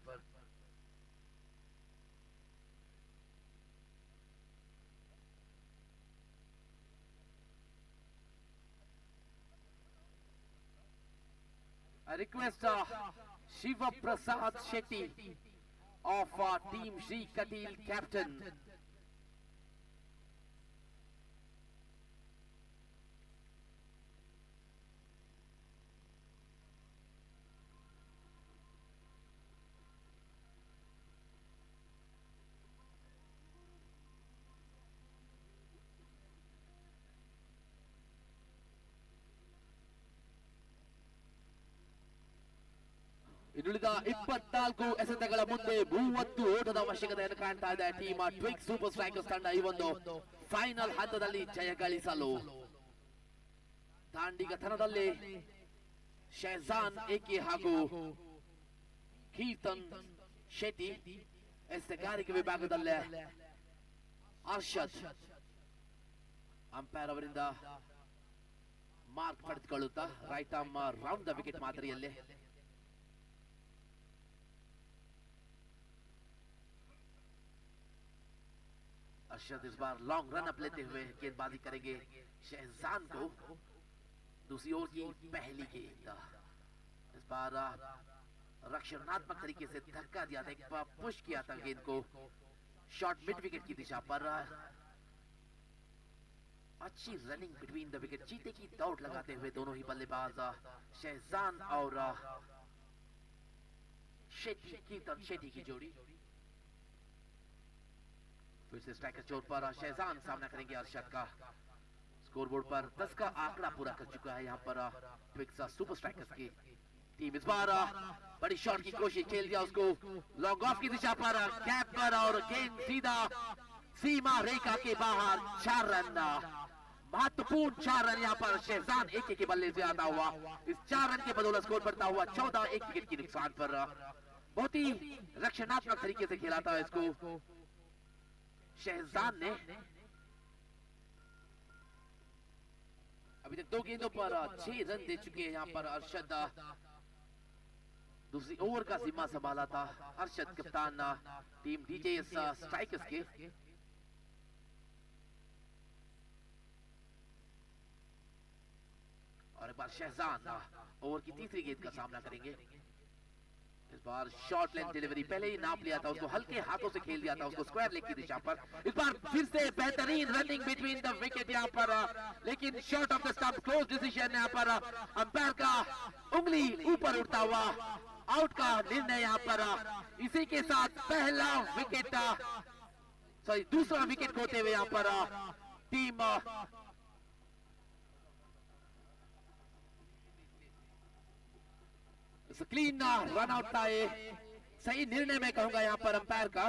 I request Shiva Prasad Shetty of team Sri Katil captain. ಇನ್ನುಳಿದ 24 ಎಸೆತಗಳ ಮುಂದೆ 30 ಓಟದ ಅವಶ್ಯಕತೆಯನ್ನು ಕಾಣ್ತಾ ಇದೆ ಟೀಮ್ ಟ್ವಿಗ್ ಸೂಪರ್ ಸ್ಟ್ರೈಕರ್ಸ್ ತಂಡ ಈ ಒಂದು ಫೈನಲ್ ಹಂತದಲ್ಲಿ ಜಯ ಗಳಿಸಲು. ದಾಂಡಿಗತನದಲ್ಲಿ ಶಹಜಾನ್ ಎಕೆ ಹಾಗೂ ಕೀರ್ತನ್ ಶೆಟ್ಟಿ, ಎಸೆಗಾರಿಕೆ ವಿಭಾಗದಲ್ಲಿ ಅರ್ಷದ್ ಅಂಪೈರ್ ಅವರಿಂದ ಮಾರ್ಕ್ ಪಡೆದುಕೊಳ್ಳುತ್ತಾ right arm round the wicket ಮಾದರಿಯಲ್ಲಿ. अर्शद इस बार लॉन्ग रन अप लेते हुए गेंदबाजी करेंगे शहजान को. दूसरी ओर की पहली गेंद इस बार रक्षणात्मक तरीके से धक्का दिया था, एक बार पुश किया था गेंद को शॉर्ट मिड विकेट की दिशा पर। अच्छी रनिंग बिटवीन द विकेट, चीते की दौड़ लगाते हुए दोनों ही बल्लेबाज शहजान और शेट्टी, कीर्तन शेट्टी की जोड़ी। फिर से स्ट्राइकर चोर पर शहजान सामना करेंगे अरशद का। स्कोरबोर्ड पर 10 का आंकड़ा पूरा कर चुका है यहाँ पर ट्विक्स सुपर स्ट्राइकर्स की टीम। इस बार बड़ी शॉट की कोशिश, खेल दिया उसको लॉन्ग ऑफ की दिशा पर, कैप पर, और गेंद सीधा सीमा रेखा के बाहर। 4 रन, महत्वपूर्ण 4 रन यहाँ पर शहजान एक के बल्ले से आता हुआ। इस 4 रन के बदौलत स्कोर बढ़ता हुआ 14, 1 विकेट की नुकसान पर। बहुत ही रक्षणात्मक तरीके से खेला था इसको शहजान ने। अभी तक 2 गेंदों पर 6 रन दे चुके हैं यहाँ पर अरशद। दूसरी ओवर का जिम्मा संभाला था अरशद, कप्तान टीम डीजेएस स्ट्राइकर्स के। और एक बार शहजान ओवर की तीसरी गेंद का सामना करेंगे। इस बार शॉर्ट लेंथ डिलीवरी, पहले ही नाप लिया था उसको, हल्के हाथों से खेल दिया था उसको स्क्वायर लेग की दिशा पर। इस बार फिर से बेहतरीन रनिंग बिटवीन द विकेट यहाँ पर, लेकिन short of the stump, close decision यहाँ पर। अंपायर का उंगली ऊपर उठता हुआ आउट का निर्णय यहाँ पर। इसी के साथ पहला विकेट, दूसरा विकेट खोते हुए यहाँ पर टीम क्लीन रन आउट था। ये सही निर्णय मैं कहूंगा यहाँ पर अंपायर का।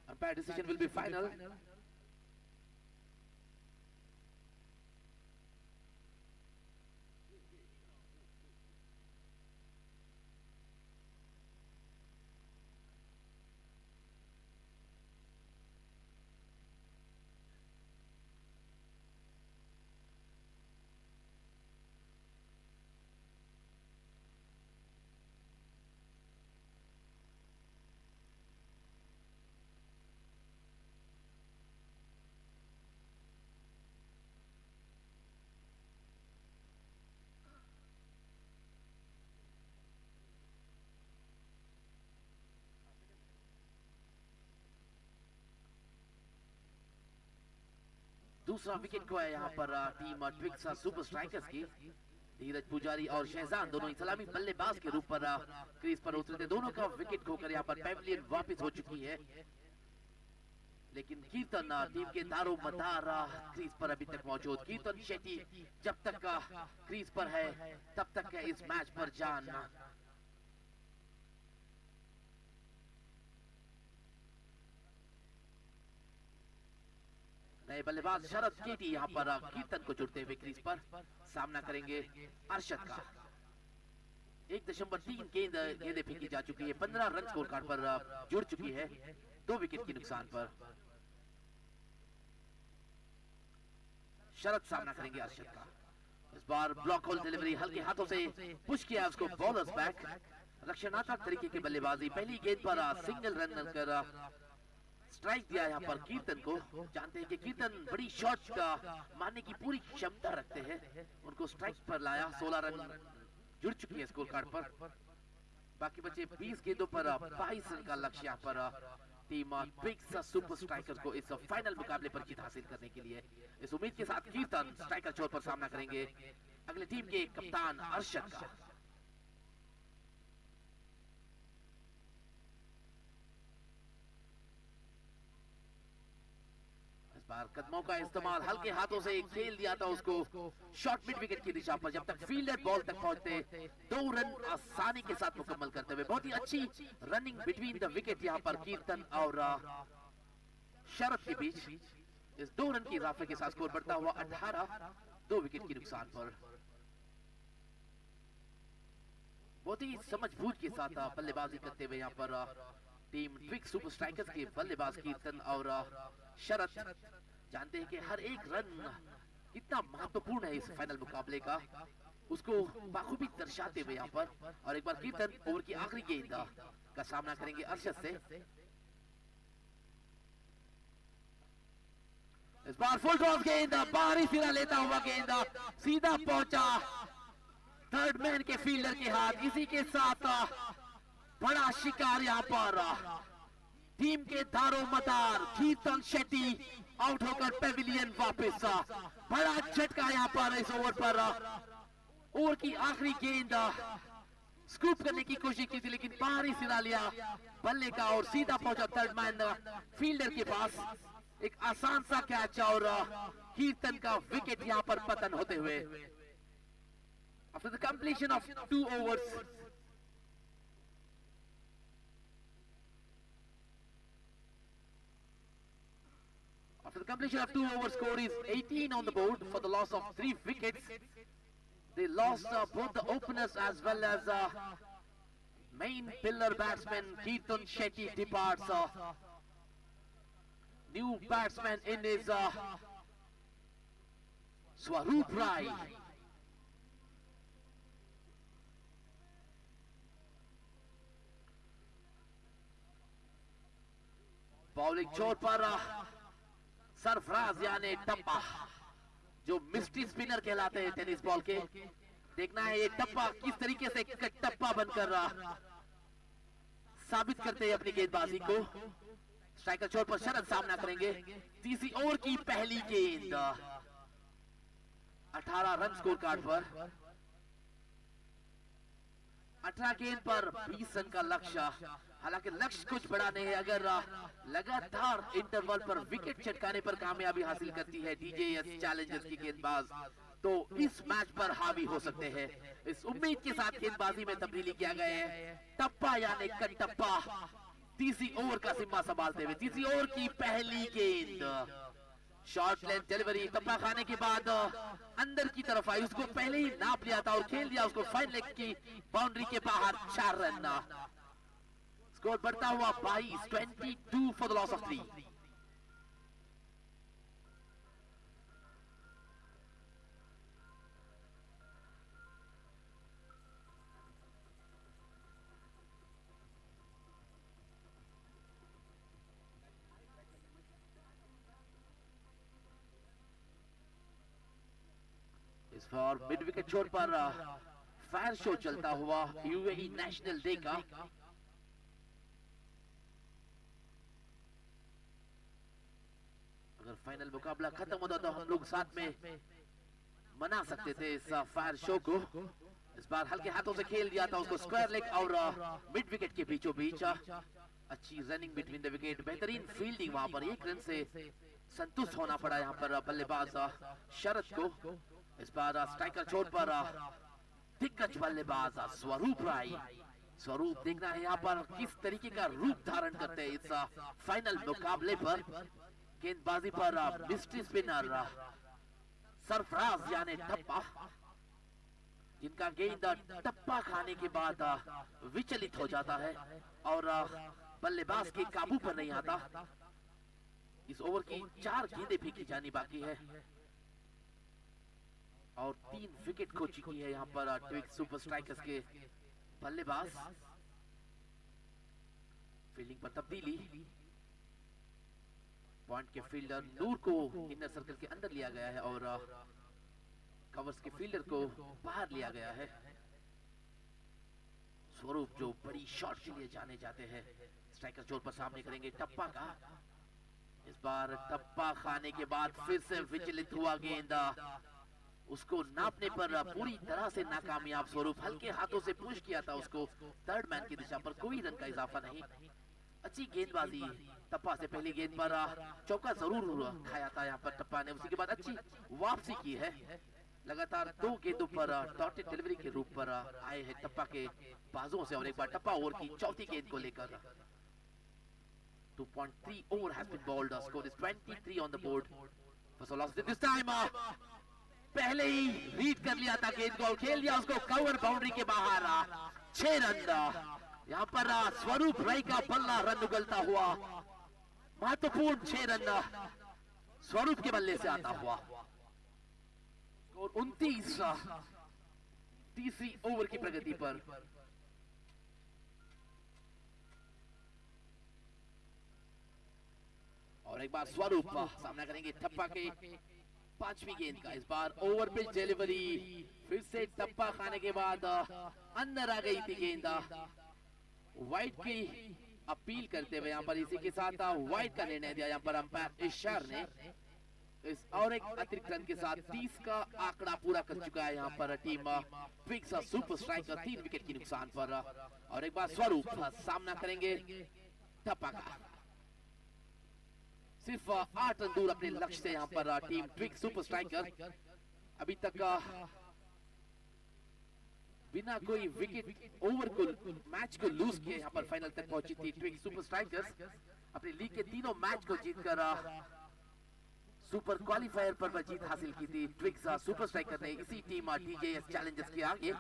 Umpire decision will be final. दूसरा विकेट को है यहाँ पर टीम ट्विक्स सुपर स्ट्राइकर्स की। धीरज पुजारी और शहजान दोनों ही सलामी बल्लेबाज के रूप पर क्रीज पर उतरे थे। दोनों का विकेट खोकर यहाँ पर पेविलियन वापस हो चुकी है, लेकिन कीर्तन टीम के दारो मदार क्रीज पर अभी तक मौजूद। कीर्तन शेट्टी जब तक क्रीज पर है तब तक है इस मैच पर जान। नए बल्लेबाज शरद केटी यहाँ पर कीर्तन को जुड़ते हुए क्रीज पर सामना करेंगे अरशद का। 1.3 गेंदें फेंकी जा चुकी है, 15 रन स्कोर कार्ड पर जुड़ चुकी है 2 विकेट की नुकसान पर। शरद सामना करेंगे अरशद का। इस बार ब्लॉक होल डिलीवरी, हल्के हाथों से पुश किया उसको बॉलर्स बैक। रक्षणात्मक तरीके की बल्लेबाजी, पहली गेंद पर सिंगल रन कर स्ट्राइक दिया यहाँ पर कीर्तन को। जानते हैं कि कीर्तन बड़ी शॉट मारने की पूरी क्षमता रखते हैं, उनको स्ट्राइक पर लाया। 16 रन जुड़ चुकी है स्कोर कार्ड पर। बाकी बचे 20 गेंदों पर 22 रन का लक्ष्य यहाँ पर टीम ट्विक्स सुपर स्ट्राइकर्स को इस फाइनल मुकाबले पर जीत हासिल करने के लिए। इस उम्मीद के साथ कीर्तन स्ट्राइकर चोर पर सामना करेंगे अगले टीम के कप्तान अरशद का। बार कदमों का इस्तेमाल, हल्के हाथों से खेल दिया था उसको शॉर्ट मिड विकेट की दिशा पर। जब तक फील्डर बॉल तक पहुंचते 2 रन आसानी के साथ मुकम्मल करते हुए। बहुत ही अच्छी रनिंग बिटवीन द विकेट यहाँ पर कीर्तन और शरद के बीच। इस 2 रन की इजाफे के साथ स्कोर बढ़ता हुआ 18, 2 विकेट की नुकसान पर। बहुत ही समझबूझ के साथ बल्लेबाजी करते हुए यहाँ पर टीम ट्विक्स सुपर स्ट्राइकर्स के बल्लेबाज कीर्तन और शरद। जानते हैं कि हर एक रन कितना महत्वपूर्ण है इस फाइनल मुकाबले का, उसको बाखूबी दर्शाते हुए यहाँ पर। और एक बार कीर्तन ओवर की आखिरी गेंद का सामना करेंगे अरशद से। इस बार फुल टॉस गेंद, बाहरी सिरा लेता हुआ गेंद सीधा पहुंचा थर्ड मैन के फील्डर के हाथ। इसी के साथ बड़ा शिकार यहाँ पर टीम के दारोमदार कीर्तन शेट्टी आउट होकर पेविलियन वापस। बड़ा झटका यहाँ पर इस ओवर पर। ओवर की आखिरी गेंद स्कूप करने की कोशिश की थी, लेकिन बाहरी सिरा लिया बल्ले का और सीधा पहुंचा थर्ड मैन फील्डर के पास। एक आसान सा कैच और कीर्तन का विकेट यहां पर पतन होते हुए। After the completion of 2 overs, after the completion of 2 overs, score is 18 on the board for the loss of 3 wickets. They lost both the openers as well as main pillar batsman Keertan Shetty departs. New batsman in is Swaroop Rai. Bowling छोर पर सरफराज यानी टप्पा, जो mystery spinner कहलाते हैं tennis ball के। देखना है ये टप्पा किस तरीके से टप्पा बनकर साबित करते हैं अपनी गेंदबाजी को। स्ट्राइकर छोर पर शरद सामना करेंगे। तीसरी ओवर की पहली गेंद, 18 रन स्कोर कार्ड पर। 18 गेंद पर 20 रन का लक्ष्य। हालांकि लक्ष्य कुछ बड़ा नहीं है। अगर लगातार इंटरवल पर विकेट चटकाने पर कामयाबी हासिल करती है डीजेएस चैलेंजर्स की गेंदबाज, तो इस मैच पर हावी हो सकते हैं। इस उम्मीद के साथ गेंदबाजी में तब्दीली किया गया है। टप्पा यानी कटप्पा तीसरी ओवर का जिम्मा संभालते हुए। तीसरी ओवर की पहली गेंद, शॉर्ट लेंथ डिलीवरी, टप्पा खाने के बाद अंदर की तरफ आई, उसको पहले ही नाप लिया था और खेल दिया उसको फाइन लेग की बाउंड्री के बाहर। 4 रन, स्कोर बढ़ता हुआ 22, 22 फॉर द लॉस ऑफ 3। इस बार मिड विकेट छोर पर फायर शो चलता हुआ यूएई नेशनल डे का। अगर फाइनल मुकाबला खत्म होता तो हम लोग साथ में मना सकते थे इस फायर शो को। इस बार हल्के हाथों से खेल दिया था उसको स्क्वायर लेग और मिड विकेट के बीचों बीच। अच्छी रनिंग बिटवीन द विकेट, बेहतरीन फील्डिंग वहां पर। 1 रन से संतुष्ट होना पड़ा यहां पर बल्लेबाज शरद को। इस बार स्ट्राइकर छोर पर दिग्गज बल्लेबाज स्वरूप राय। स्वरूप देखना है यहाँ पर किस तरीके का रूप धारण करते हैं इस फाइनल मुकाबले पर। गेंदबाजी पर मिस्ट्री स्पिनर सरफराज यानी टप्पा, जिनका गेंद टप्पा खाने के बाद विचलित हो जाता है और बल्लेबाज के काबू पर नहीं आता। इस ओवर की 4 गेंदें फेंकी जानी बाकी है और 3 विकेट खो चुकी है यहाँ पर ट्विक सुपर स्ट्राइकर्स के बल्लेबाज। फील्डिंग पर तब्दीली, पॉइंट के फील्डर नूर को इनर सर्कल के अंदर लिया गया है और कवर्स के फील्डर को बाहर लिया गया है। स्वरूप जो बड़ी शॉट के लिए जाने जाते हैं, स्ट्राइकर जोर पर सामने करेंगे टप्पा का। इस बार टप्पा खाने के बाद फिर से विचलित हुआ गेंद, उसको नापने पर पूरी तरह से नाकामयाब। स्वरूप हल्के हाथों से पुश किया था उसको थर्ड मैन की दिशा पर, कोई रन का इजाफा नहीं। अच्छी गेंदबाजी टप्पा से पहली गेंद पर चौका जरूर खाया था यहाँ पर टप्पा ने। उसी के बाद अच्छी वापसी की है। लगातार 2 गेंदों पर डॉटेड डिलीवरी के रूप पर आए हैं टप्पा के बाजों से। और एक बार टप्पा ओवर की चौथी गेंद को लेकर 2.3 over has been bowled, score is 23 on the board for so loss this time. पहले ही रीड कर लिया था गेंद को, खेल दिया उसको कवर बाउंड्री के बाहर। 6 रन यहाँ पर स्वरूप राय का बल्ला रन उगलता हुआ। महत्वपूर्ण 6 रन स्वरूप के बल्ले से आता हुआ। और 29 तीसरी ओवर की प्रगति पर। और एक बार स्वरूप सामना करेंगे टप्पा के 5वीं गेंद का। इस बार ओवर पिच डिलीवरी, फिर से टप्पा खाने के बाद अंदर आ गई थी गेंद। वाइड की अपील करते हुए यहाँ पर इसी के साथ वाइड का निर्णय दिया यहाँ पर अंपायर इशार ने। इस और एक अतिरिक्त रन के साथ 30 का आंकड़ा पूरा कर चुका है यहाँ पर team twigs super striker 3 wicket के नुकसान पर। और एक बार स्वरूप सामना करेंगे टप्पा का। सिर्फ 8 रन दूर अपने लक्ष्य से यहाँ पर टीम ट्विग्स सुपर स्ट्राइकर अभी तक बिना कोई विकेट ओवर को मैच को लूज किए यहाँ पर फाइनल तक पहुंची थी ट्विग्स सुपर स्ट्राइकर्स। अपने लीग के तीनों मैच को जीतकर सुपर क्वालिफायर पर जीत हासिल की थी ट्विग्स सुपर स्ट्राइकर ने इसी टीम टीजेएस चैलेंजर्स के आगे।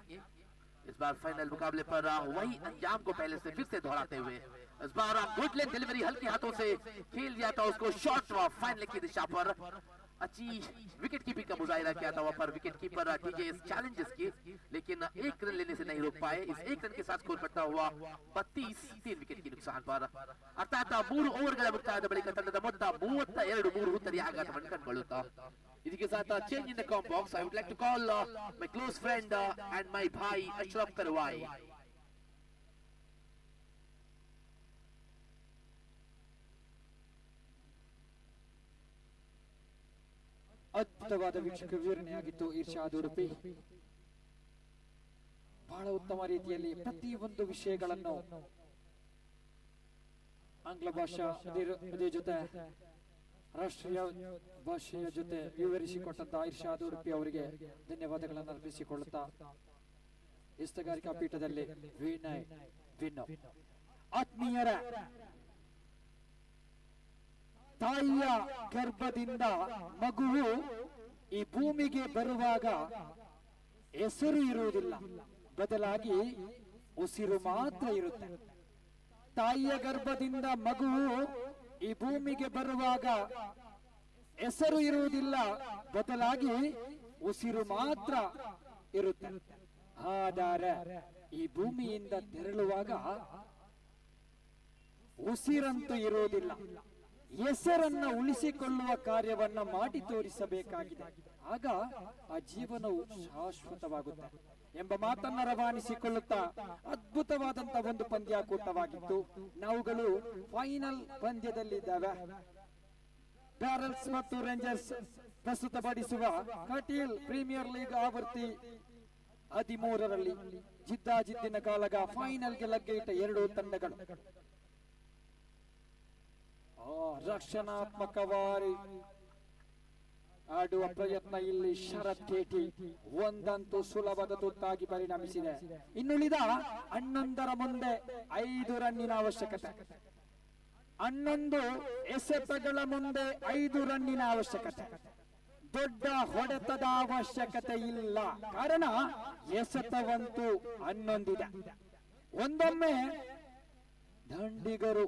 इस बार फाइनल मुकाबले पर वही अंजाम को पहले से फिर से दोहराते हुए इस बार गुड लेंथ डिलीवरी हल्के हाथों से खेल दिया था उसको शॉट फाइनल की दिशा पर। अच्छी विकेट कीपिंग का मुजाहिरा किया था वहां पर विकेट कीपर टीजेएस चैलेंजर्स की, लेकिन एक रन लेने से नहीं रोक पाए। इस एक रन के साथ स्कोर बढ़ता हुआ 32 3 विकेट के नुकसान पर। अर्थात 3 ಓವರ್ಗಳ ಮುಕ್ತಾಯದ ಬಳಿಕ ತಂಡದ ಮೊತ್ತ 32 ಹುತ್ತರಿ ಆಘಾತವನ್ನು ಕಂಡುಕೊಳ್ಳುತ್ತಾ ಇದಕ್ಕೆ ಸಾಥ change in the comp box. I would like to call my close friend and my ಭಾಯಿ ಅಶ್ರಫ್ ಕರ್ವಾಯಿ. ಅದ್ಭುತವಾದ ವೀಕ್ಷಕ ವಿವರಣೆಯಾಗಿತ್ತು ಇರ್ಷಾದ್ ಉಡುಪಿ. ಬಹಳ ಉತ್ತಮ ರೀತಿಯಲ್ಲಿ ಪ್ರತಿಯೊಂದು ವಿಷಯಗಳನ್ನು ಆಂಗ್ಲ ಭಾಷಾ ಅದೇ ಜೊತೆ ರಾಷ್ಟ್ರೀಯ ಭಾಷೆಯ ಜೊತೆ ವಿವರಿಸಿಕೊಟ್ಟಂತಹ ಇರ್ಷಾದ್ ಉಡುಪಿ ಅವರಿಗೆ ಧನ್ಯವಾದಗಳನ್ನು ಅರ್ಪಿಸಿಕೊಳ್ಳುತ್ತಾ ಎಸ್ತಗಾರಿಕಾ ಪೀಠದಲ್ಲಿ ವಿನಯ್ ವಿನೋ. ಆತ್ಮೀಯರ, ತಾಯಿಯ ಗರ್ಭದಿಂದ ಮಗುವು ಈ ಭೂಮಿಗೆ ಬರುವಾಗ ಹೆಸರು ಇರುವುದಿಲ್ಲ, ಬದಲಾಗಿ ಉಸಿರು ಮಾತ್ರ ಇರುತ್ತೆ. ತಾಯಿಯ ಗರ್ಭದಿಂದ ಮಗುವು ಈ ಭೂಮಿಗೆ ಬರುವಾಗ ಹೆಸರು ಇರುವುದಿಲ್ಲ, ಬದಲಾಗಿ ಉಸಿರು ಮಾತ್ರ ಇರುತ್ತೆ. ಆದರೆ ಈ ಭೂಮಿಯಿಂದ ತೆರಳುವಾಗ ಉಸಿರಂತೂ ಇರುವುದಿಲ್ಲ. ಹೆಸರನ್ನ ಉಳಿಸಿಕೊಳ್ಳುವ ಕಾರ್ಯವನ್ನ ಮಾಡಿ ತೋರಿಸಬೇಕಾಗಿದೆ. ಆಗ ಆ ಜೀವನವು ಶಾಶ್ವತವಾಗುತ್ತೆ ಎಂಬ ಮಾತನ್ನ ರವಾನಿಸಿಕೊಳ್ಳುತ್ತಾ ಅದ್ಭುತವಾದಂತಹ ಒಂದು ಪಂದ್ಯಾಕೂಟವಾಗಿತ್ತು. ನಾವುಗಳು ಫೈನಲ್ ಪಂದ್ಯದಲ್ಲಿದ್ದಾವೆ. ಪ್ಯಾರಲ್ಸ್ ಮತ್ತು ರೇಂಜರ್ಸ್ ಪ್ರಸ್ತುತಪಡಿಸುವ ಕಟೀಲ್ ಪ್ರೀಮಿಯರ್ ಲೀಗ್ ಆವೃತ್ತಿ 13ರಲ್ಲಿ ಜಿದ್ದಾಜಿದ್ದಿನ ಕಾಲಗ ಫೈನಲ್ಗೆ ಲಗ್ಗೆ ಇಟ್ಟ 2 ತಂಡಗಳು ರಕ್ಷಣಾತ್ಮಕವಾಗಿ ಆಡುವ ಪ್ರಯತ್ನ ಇಲ್ಲಿ ಶರತ್ತೇಟಿ ಒಂದಂತೂ ಸುಲಭದ ತುತ್ತಾಗಿ ಪರಿಣಮಿಸಿದೆ. ಇನ್ನುಳಿದ 11ರ ಮುಂದೆ 5 ರನ್ನಿನ ಅವಶ್ಯಕತೆ, 11 ಎಸೆತಗಳ ಮುಂದೆ 5 ರನ್ನಿನ ಅವಶ್ಯಕತೆ. ದೊಡ್ಡ ಹೊಡೆತದ ಅವಶ್ಯಕತೆ ಇಲ್ಲ, ಕಾರಣ ಎಸೆತವಂತೂ 11 ಇದೆ. ಒಂದೊಮ್ಮೆ ದಂಡಿಗರು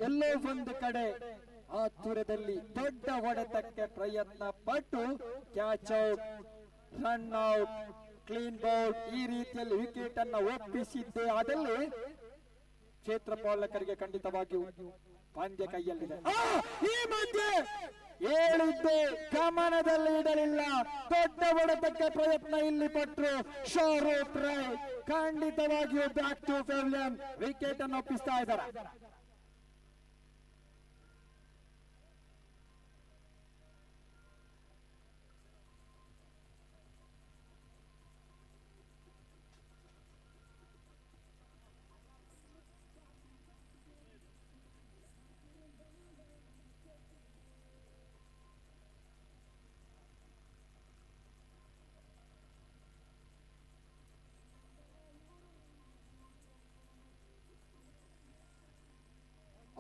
ಎಲ್ಲೋ ಒಂದು ಕಡೆ ಆತುರದಲ್ಲಿ ದೊಡ್ಡ ಹೊಡೆತಕ್ಕೆ ಪ್ರಯತ್ನ ಪಟ್ಟು catch out, run out, clean bowled ಈ ರೀತಿಯಲ್ಲಿ ವಿಕೆಟ್ ಅನ್ನ ಒಪ್ಪಿಸಿದ್ದೇ ಆದಲ್ಲಿ ಕ್ಷೇತ್ರಪಾಲಕರಿಗೆ ಖಂಡಿತವಾಗಿಯೂ ಪಂದ್ಯ ಕೈಯಲ್ಲಿದೆ. ಈ ಮಧ್ಯೆ ಹೇಳಿದ್ದೆ ಗಮನದಲ್ಲಿ ಇಡಲಿಲ್ಲ, ದೊಡ್ಡ ಹೊಡೆತಕ್ಕೆ ಪ್ರಯತ್ನ ಇಲ್ಲಿ ಪಟ್ಟರು ಶಾರೂಖ್ ರೈ. ಖಂಡಿತವಾಗಿಯೂ ಬ್ಯಾಕ್ ಟು ಪೆವಿಲಿಯನ್ ವಿಕೆಟ್ ಅನ್ನು ಒಪ್ಪಿಸ್ತಾ ಇದ್ದಾರೆ.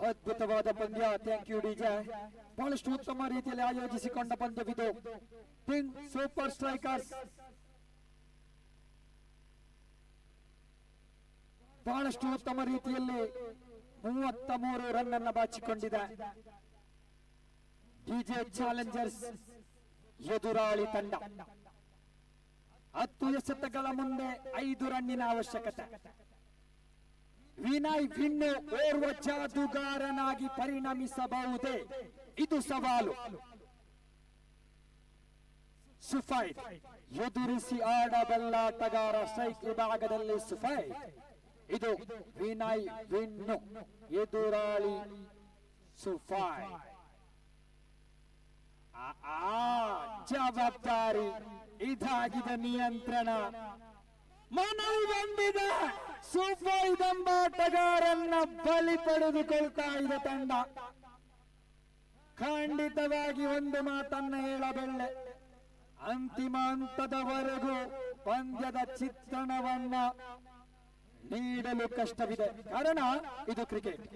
ಅದ್ಭುತವಾದ ಪಂದ್ಯ. Thank you DJ. ಬಹಳಷ್ಟು ಉತ್ತಮ ರೀತಿಯಲ್ಲಿ ಆಯೋಜಿಸಿಕೊಂಡ ಪಂದ್ಯವಿದು. ಕಿಂಗ್ ಸೂಪರ್ ಸ್ಟ್ರೈಕರ್ಸ್ ಬಹಳಷ್ಟು ಉತ್ತಮ ರೀತಿಯಲ್ಲಿ 33 ರನ್ ಅನ್ನು ಬಾಚಿಕೊಂಡಿದೆ. ಡಿಜೆ ಚಾಲೆಂಜರ್ಸ್ ಎದುರಾಳಿ ತಂಡ 10 ಎಸೆತಗಳ ಮುಂದೆ 5 ರನ್ನಿನ ಅವಶ್ಯಕತೆ. ವಿನಯ್ ವಿನ್ನು ಓರ್ವ ಜಾದುಗಾರನಾಗಿ ಪರಿಣಮಿಸಬಹುದೇ ಇದು ಸವಾಲು. ಸುಫೈಟ್ ಎದುರಿಸಿ ಆಡಬಲ್ಲಾಟಗಾರ ಸ್ಟ್ರೈಕ್ ವಿಭಾಗದಲ್ಲಿ ಸುಫೈಟ್. ಇದು ವಿನಯ್ ವಿನ್ನು ಎದುರಾಳಿ ಸುಫೈಟ್. ಜವಾಬ್ದಾರಿ ಇದಾಗಿದೆ, ನಿಯಂತ್ರಣ ಮನವಿ ಬಂದಿದೆ. ಸುಫೈಟ್ ಎಂಬ ಆಟಗಾರನ್ನ ಬಲಿ ಪಡೆದುಕೊಳ್ತಾ ಇದೆ ತಂಡ. ಖಂಡಿತವಾಗಿ ಒಂದು ಮಾತನ್ನ ಹೇಳಬಲ್ಲೆ, ಅಂತಿಮ ಹಂತದವರೆಗೂ ಪಂದ್ಯದ ಚಿತ್ರಣವನ್ನ ನೀಡಲು ಕಷ್ಟವಿದೆ. ಕಾರಣ ಇದು ಕ್ರಿಕೆಟ್.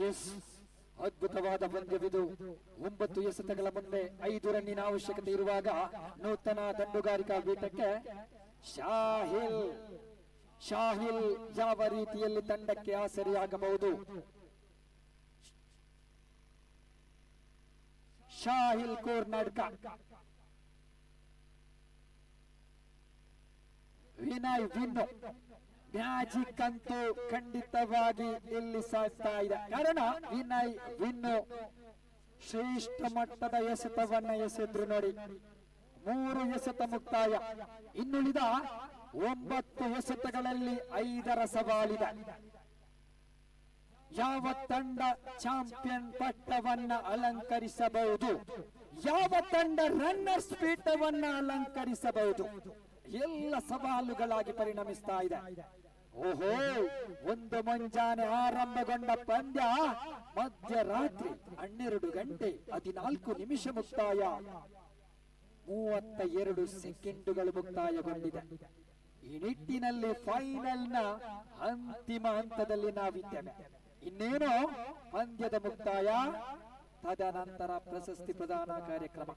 ಎಸ್, ಅದ್ಭುತವಾದ ಪಂದ್ಯವಿದು. 9 ಎಸೆತಗಳ ಮುಂದೆ 5 ರನ್ನಿನ ಅವಶ್ಯಕತೆ ಇರುವಾಗ ನೂತನ ದಂಡುಗಾರಿಕಾ ಪೀಠಕ್ಕೆ ಶಾಹಿಲ್ ಯಾವ ರೀತಿಯಲ್ಲಿ ತಂಡಕ್ಕೆ ಆಸರಿಯಾಗಬಹುದು? ಶಾಹಿಲ್ ಕೋರ್ನಾಡ್ಕ, ವಿನಯ್ ವಿನ್ನು. ಮ್ಯಾಜಿಕ್ ಅಂತೂ ಖಂಡಿತವಾಗಿ ಇಲ್ಲಿ ಸಾಗ್ತಾ ಇದೆ. ಕಾರಣ ವಿನಯ್ ವಿನ್ನು ಶ್ರೇಷ್ಠ ಮಟ್ಟದ ಎಸೆತವನ್ನ ಎಸೆದ್ರು ನೋಡಿ. 3 ಎಸೆತ ಮುಕ್ತಾಯ. ಇನ್ನುಳಿದ 9 ಎಸೆತಗಳಲ್ಲಿ 5ರ ಸವಾಲಿದೆ. ಯಾವ ತಂಡ ಚಾಂಪಿಯನ್ ಪಟ್ಟವನ್ನ ಅಲಂಕರಿಸಬಹುದು? ಯಾವ ತಂಡ ರನ್ನರ್ಸ್ ಪೀಠವನ್ನ ಅಲಂಕರಿಸಬಹುದು? ಎಲ್ಲ ಸವಾಲುಗಳಾಗಿ ಪರಿಣಮಿಸ್ತಾ ಇದೆ. ಓಹೋ, ಒಂದು ಮುಂಜಾನೆ ಆರಂಭಗೊಂಡ ಪಂದ್ಯ ಮಧ್ಯರಾತ್ರಿ 12 ಗಂಟೆ 14 ನಿಮಿಷ ಮುಕ್ತಾಯ. 32 ಸೆಕೆಂಡುಗಳು ಮುಕ್ತಾಯಗೊಂಡಿದೆ. ಈ ನಿಟ್ಟಿನಲ್ಲಿ ಫೈನಲ್ನ ಅಂತಿಮ ಹಂತದಲ್ಲಿ ನಾವಿದ್ದೇವೆ. ಇನ್ನೇನು ಪಂದ್ಯದ ಮುಕ್ತಾಯ, ತದನಂತರ ಪ್ರಶಸ್ತಿ ಪ್ರದಾನ ಕಾರ್ಯಕ್ರಮ.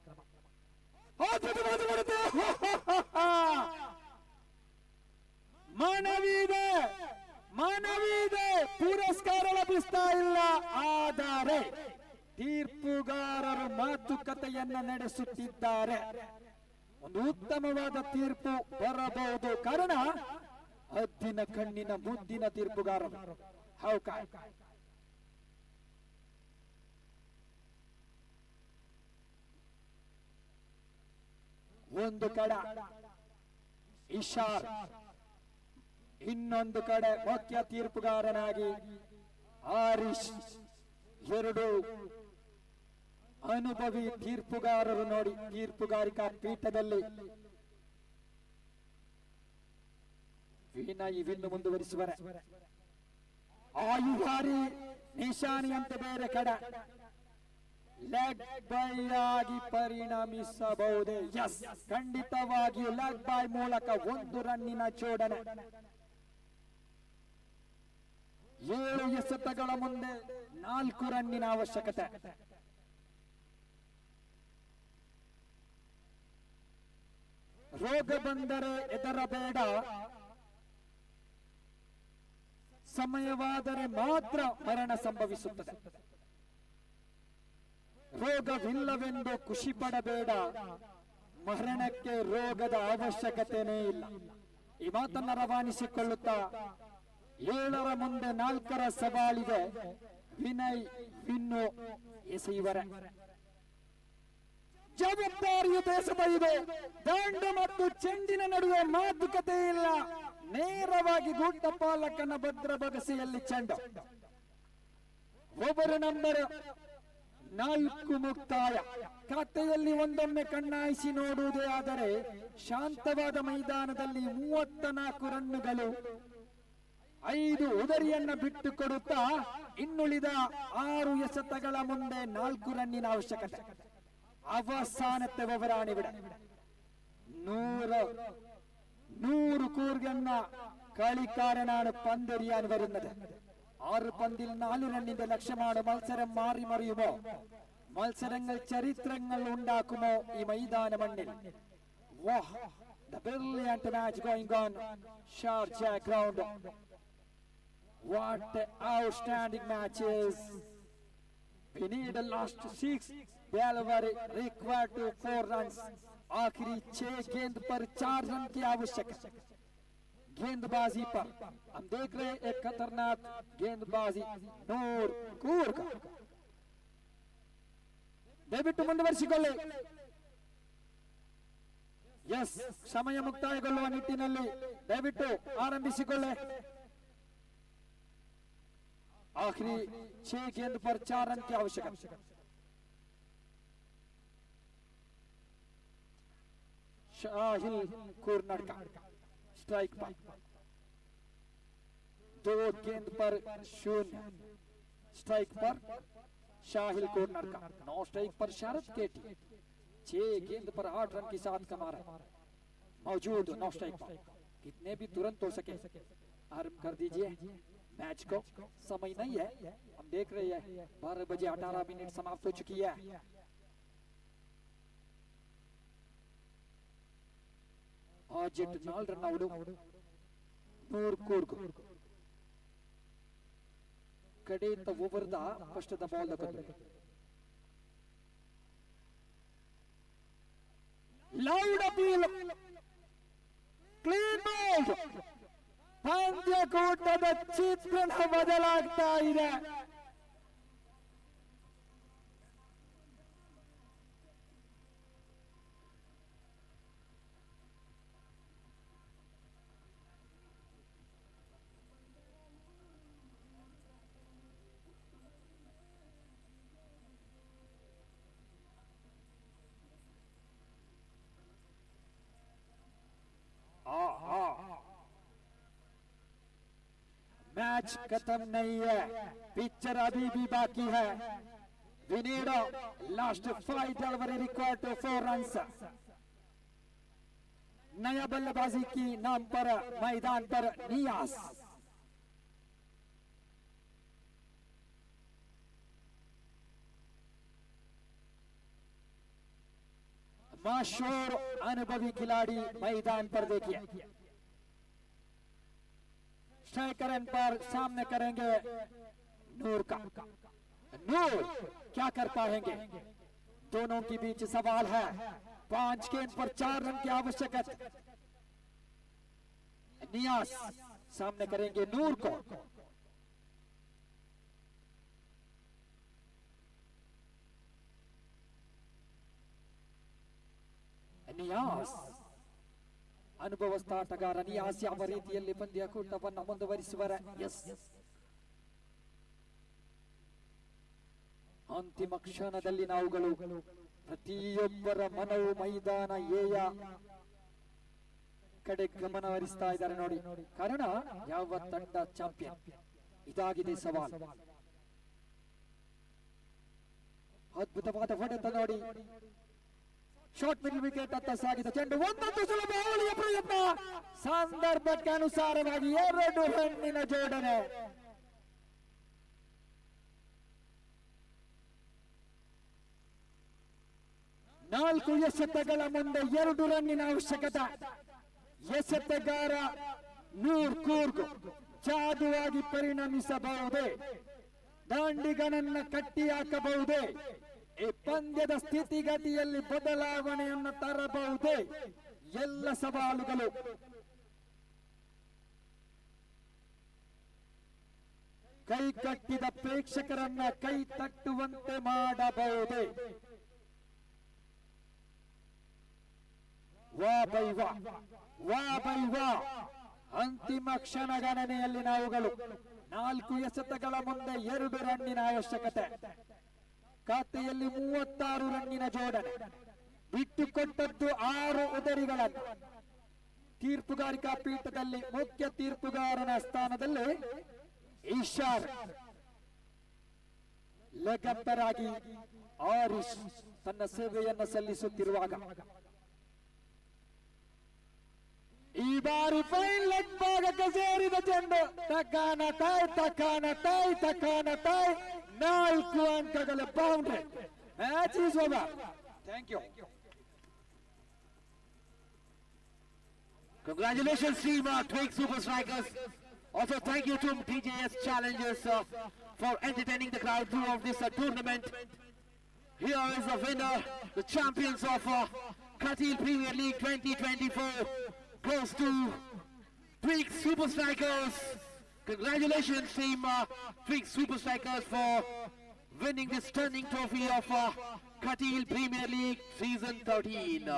ಮನವಿದೆ, ಪುರಸ್ಕಾರ ಲಭಿಸ್ತಾ ಇಲ್ಲ. ಆದರೆ ತೀರ್ಪುಗಾರರು ಮಾತುಕತೆಯನ್ನ ನಡೆಸುತ್ತಿದ್ದಾರೆ. ಒಂದು ಉತ್ತಮವಾದ ತೀರ್ಪು ಬರಬಹುದು. ಕಾರಣ ಹದ್ದಿನ ಕಣ್ಣಿನ ಮುದ್ದಿನ ತೀರ್ಪುಗಾರರು. ಹೌಕ ಒಂದು ಕಡೆ ಇಶಾರ್, ಇನ್ನೊಂದು ಕಡೆ ಮುಖ್ಯ ತೀರ್ಪುಗಾರನಾಗಿ ಆರಿಶ್. 2 ಅನುಭವಿ ತೀರ್ಪುಗಾರರು ನೋಡಿ ತೀರ್ಪುಗಾರಿಕಾ ಪೀಠದಲ್ಲಿ. ವಿನಯ್ ವಿನ್ನು ಮುಂದುವರಿಸುವರೆ. ಆಯುಧಾರಿ ನಿಶಾನಿ ಅಂತ ಬೇರೆ ಕಡೆ ಲೆಗ್ ಬೈ ಆಗಿ ಪರಿಣಮಿಸಬಹುದೇ? ಎಸ್, ಖಂಡಿತವಾಗಿಯೂ ಲೆಗ್ ಬೈ ಮೂಲಕ 1 ರನ್ನಿನ ಜೋಡಣೆ. 7 ಎಸೆತಗಳ ಮುಂದೆ 4 ರನ್ನಿನ ಅವಶ್ಯಕತೆ. ರೋಗ ಬಂದರೆ ಹೆದರಬೇಡ, ಸಮಯವಾದರೆ ಮಾತ್ರ ಮರಣ ಸಂಭವಿಸುತ್ತದೆ. ರೋಗವಿಲ್ಲವೆಂದು ಖುಷಿ ಪಡಬೇಡ, ಮರಣಕ್ಕೆ ರೋಗದ ಅವಶ್ಯಕತೆನೇ ಇಲ್ಲ. ಈ ಮಾತನ್ನ ರವಾನಿಸಿಕೊಳ್ಳುತ್ತಾ 7ರ ಮುಂದೆ 4ರ ಸವಾಲಿದೆ. ವಿನಯ್ ವಿನ್ನು ಎಸೆಯುವರೆ. ಜವಾಬ್ದಾರಿಯು ದೇಶದ ಇದೆ. ದಂಡು ಮತ್ತು ಚೆಂಡಿನ ನಡುವೆ ಮಾತುಕತೆ ಇಲ್ಲ. ನೇರವಾಗಿ ಗುಡ್ಡಪಾಲಕನ ಭದ್ರ ಬಗಸೆಯಲ್ಲಿ ಚೆಂಡು. ಓವರ್ ನಂಬರ್ 4 ಮುಕ್ತಾಯ. ಖಾತೆಯಲ್ಲಿ ಒಂದೊಮ್ಮೆ ಕಣ್ಣಾಯಿಸಿ ನೋಡುವುದೇ ಆದರೆ ಶಾಂತವಾದ ಮೈದಾನದಲ್ಲಿ 34 ರನ್ನುಗಳು. 5 ಉದರಿಯನ್ನ ಬಿಟ್ಟು ಕೊಡುತ್ತಾ ಇನ್ನುಳಿದ 6 ಎಸೆತಗಳ ಮುಂದೆ 4 ರನ್ನಿನ ಅವಶ್ಯಕತೆ. അവസാനത്തെ ഓവറാണ് ഇവിടെ. 100 കൂറുകെന്ന കളിക്കാരനാണ് പന്തെറിയാൻ വരുന്നത്. 6 പന്തിൽ 4 റണ്ണിന്റെ ലക്ഷ്യമാണ്. മത്സരം മാറി മറിയുമോ? മത്സരങ്ങൾ ചരിത്രങ്ങൾ ഉണ്ടാക്കുമോ ഈ മൈതാന മണ്ണിൽ? The brilliant match going on Sharjah ground. What an outstanding match is. We need the last 6 delivery required to 4 runs. आखिरी 6 गेंद पर 4 रन की आवश्यकता. गेंदबाजी पर हम देख रहे हैं एक खतरनाक गेंदबाजी नूर कूर का. ದಯವಿಟ್ಟು ಮುಂದುವರಿಸಿಕೊಳ್ಳಿ. ಎಸ್, ಸಮಯ ಮುಕ್ತಾಯಗೊಳ್ಳುವ ನಿಟ್ಟಿನಲ್ಲಿ ದಯವಿಟ್ಟು ಆರಂಭಿಸಿಕೊಳ್ಳಿ. आखिरी 6 गेंद पर 4 रन की आवश्यकता. शाहिल कॉर्नर का स्ट्राइक पर 2 गेंद पर 0 स्ट्राइक पर शाहिल कॉर्नर का. 9 स्ट्राइक पर शरद केटी 6 गेंद पर 8 रन के साथ कमा रहा मौजूद. 9 स्ट्राइक पर कितने भी तुरंत हो सके आरंभ कर दीजिए मैच को. समय नहीं है, हम देख रहे हैं 12 बजे 18 मिनट समाप्त हो चुकी है. आज 4 रन ಔಟ್ ನೂರ್ ಕೂರ್ಗ್ ಕಡೆಯಿಂದ over the first the ball ತಗೊಂಡು ಲೌಡ್ ಅಪೀಲ್ ಕ್ಲೀನ್ ಬಾಲ್. ಪಂದ್ಯಕೂಟದ ಚಿತ್ರಣ ಬದಲಾಗ್ತಾ ಇದೆ. मैच खत्म नहीं है, पिक्चर अभी भी बाकी है. We need a last 5 delivery required to 4 runs. नया बल्लेबाजी की नाम पर मैदान पर नियाज. मशहूर अनुभवी खिलाड़ी मैदान पर देखिए. स्ट्राइकर पर सामने करेंगे नूर का. नूर क्या कर पाएंगे? दोनों के बीच सवाल है. 5 गेंद पर 4 रन की आवश्यकता. नियाज सामने करेंगे नूर को. ನಿಯಾಸ್ ಅನುಭವಸ್ಥ ಆಟಗಾರ. ನಿಯಾಸ್ ಯಾವ ರೀತಿಯಲ್ಲಿ ಪಂದ್ಯಕೂಟವನ್ನು ಮುಂದುವರಿಸುವರೆ? ಎಸ್, ಅಂತಿಮ ಕ್ಷಣದಲ್ಲಿ ನಾವುಗಳು ಪ್ರತಿಯೊಬ್ಬರ ಮನವು ಮೈದಾನ ಏಯ ಕಡೆ ಗಮನ ಹರಿಸ್ತಾ ಇದ್ದಾರೆ ನೋಡಿ. ಕಾರಣ ಯಾವ ತಂಡ ಚಾಂಪಿಯನ್, ಇದಾಗಿದೆ ಸವಾಲು. ಅದ್ಭುತವಾದ ಹೊಡೆತ ನೋಡಿ. ಶಾರ್ಟ್ ಮಿಡಲ್ ವಿಕೆಟ್ ಅತ್ತ ಸಾಗಿದ ಚೆಂಡು. ಒಂದೊಂದು ಸುಲಭ ಅವಳಿಯ ಪ್ರಯತ್ನ. ಸಂದರ್ಭಕ್ಕೆ ಅನುಸಾರವಾಗಿ 2 ರನ್ನಿನ ಜೋಡಣೆ. ನಾಲ್ಕು ಎಸೆತಗಳ ಮುಂದೆ 2 ರನ್ನಿನ ಅವಶ್ಯಕತೆ. ಎಸೆತಗಾರ ನೂರ್ ಕೂರ್ಗ್ ಜಾದುವಾಗಿ ಪರಿಣಮಿಸಬಹುದೇ? ದಾಂಡಿಗನನ್ನ ಕಟ್ಟಿ ಹಾಕಬಹುದೇ? ಈ ಪಂದ್ಯದ ಸ್ಥಿತಿಗತಿಯಲ್ಲಿ ಬದಲಾವಣೆಯನ್ನು ತರಬಹುದೇ? ಎಲ್ಲ ಸವಾಲುಗಳು. ಕೈ ಕಟ್ಟಿದ ಪ್ರೇಕ್ಷಕರನ್ನ ಕೈ ತಟ್ಟುವಂತೆ ಮಾಡಬಹುದೇ? ವಾ ಬೈ ವಾ, ವಾ ಬೈ ವಾ. ಅಂತಿಮ ಕ್ಷಣ ಗಣನೆಯಲ್ಲಿ ನಾವುಗಳು 4 ಎಸೆತಗಳ ಮುಂದೆ 2 ರನ್ನಿನ ಅವಶ್ಯಕತೆ. ಖಾತೆಯಲ್ಲಿ 36 ರನ್ನಿನ ಜೋಡಣೆ. ಬಿಟ್ಟುಕೊಟ್ಟದ್ದು 6 ಉದರಿಗಳನ್ನು. ತೀರ್ಪುಗಾರಿಕಾ ಪೀಠದಲ್ಲಿ ಮುಖ್ಯ ತೀರ್ಪುಗಾರನ ಸ್ಥಾನದಲ್ಲಿ ಈಶಾರ್, ಲೆಗಂಪರಾಗಿ ಆರಿಶ್ ತನ್ನ ಸೇವೆಯನ್ನು ಸಲ್ಲಿಸುತ್ತಿರುವಾಗ ಈ ಬಾರಿ ಫೈನ್ ಲೆಗ್ ಭಾಗಕ್ಕೆ ಸೇರಿದ ಚೆಂಡು ತಕಾನ ತಾಯ್ ತಕಾನ ತಾಯ್ ತಕಾನ ತಾಯ್ 4 ಅಂಕಗಳ boundary. Match is over. Thank you. Congratulations team Twig Super Strikers. Also thank you to TJS Challengers for entertaining the crowd throughout this tournament. Here is the winner, the champions of Katil Premier League 2024 goes to Twig Super Strikers. Congratulations team Twig Super Strikers for winning this stunning trophy of Katil Premier League season 13.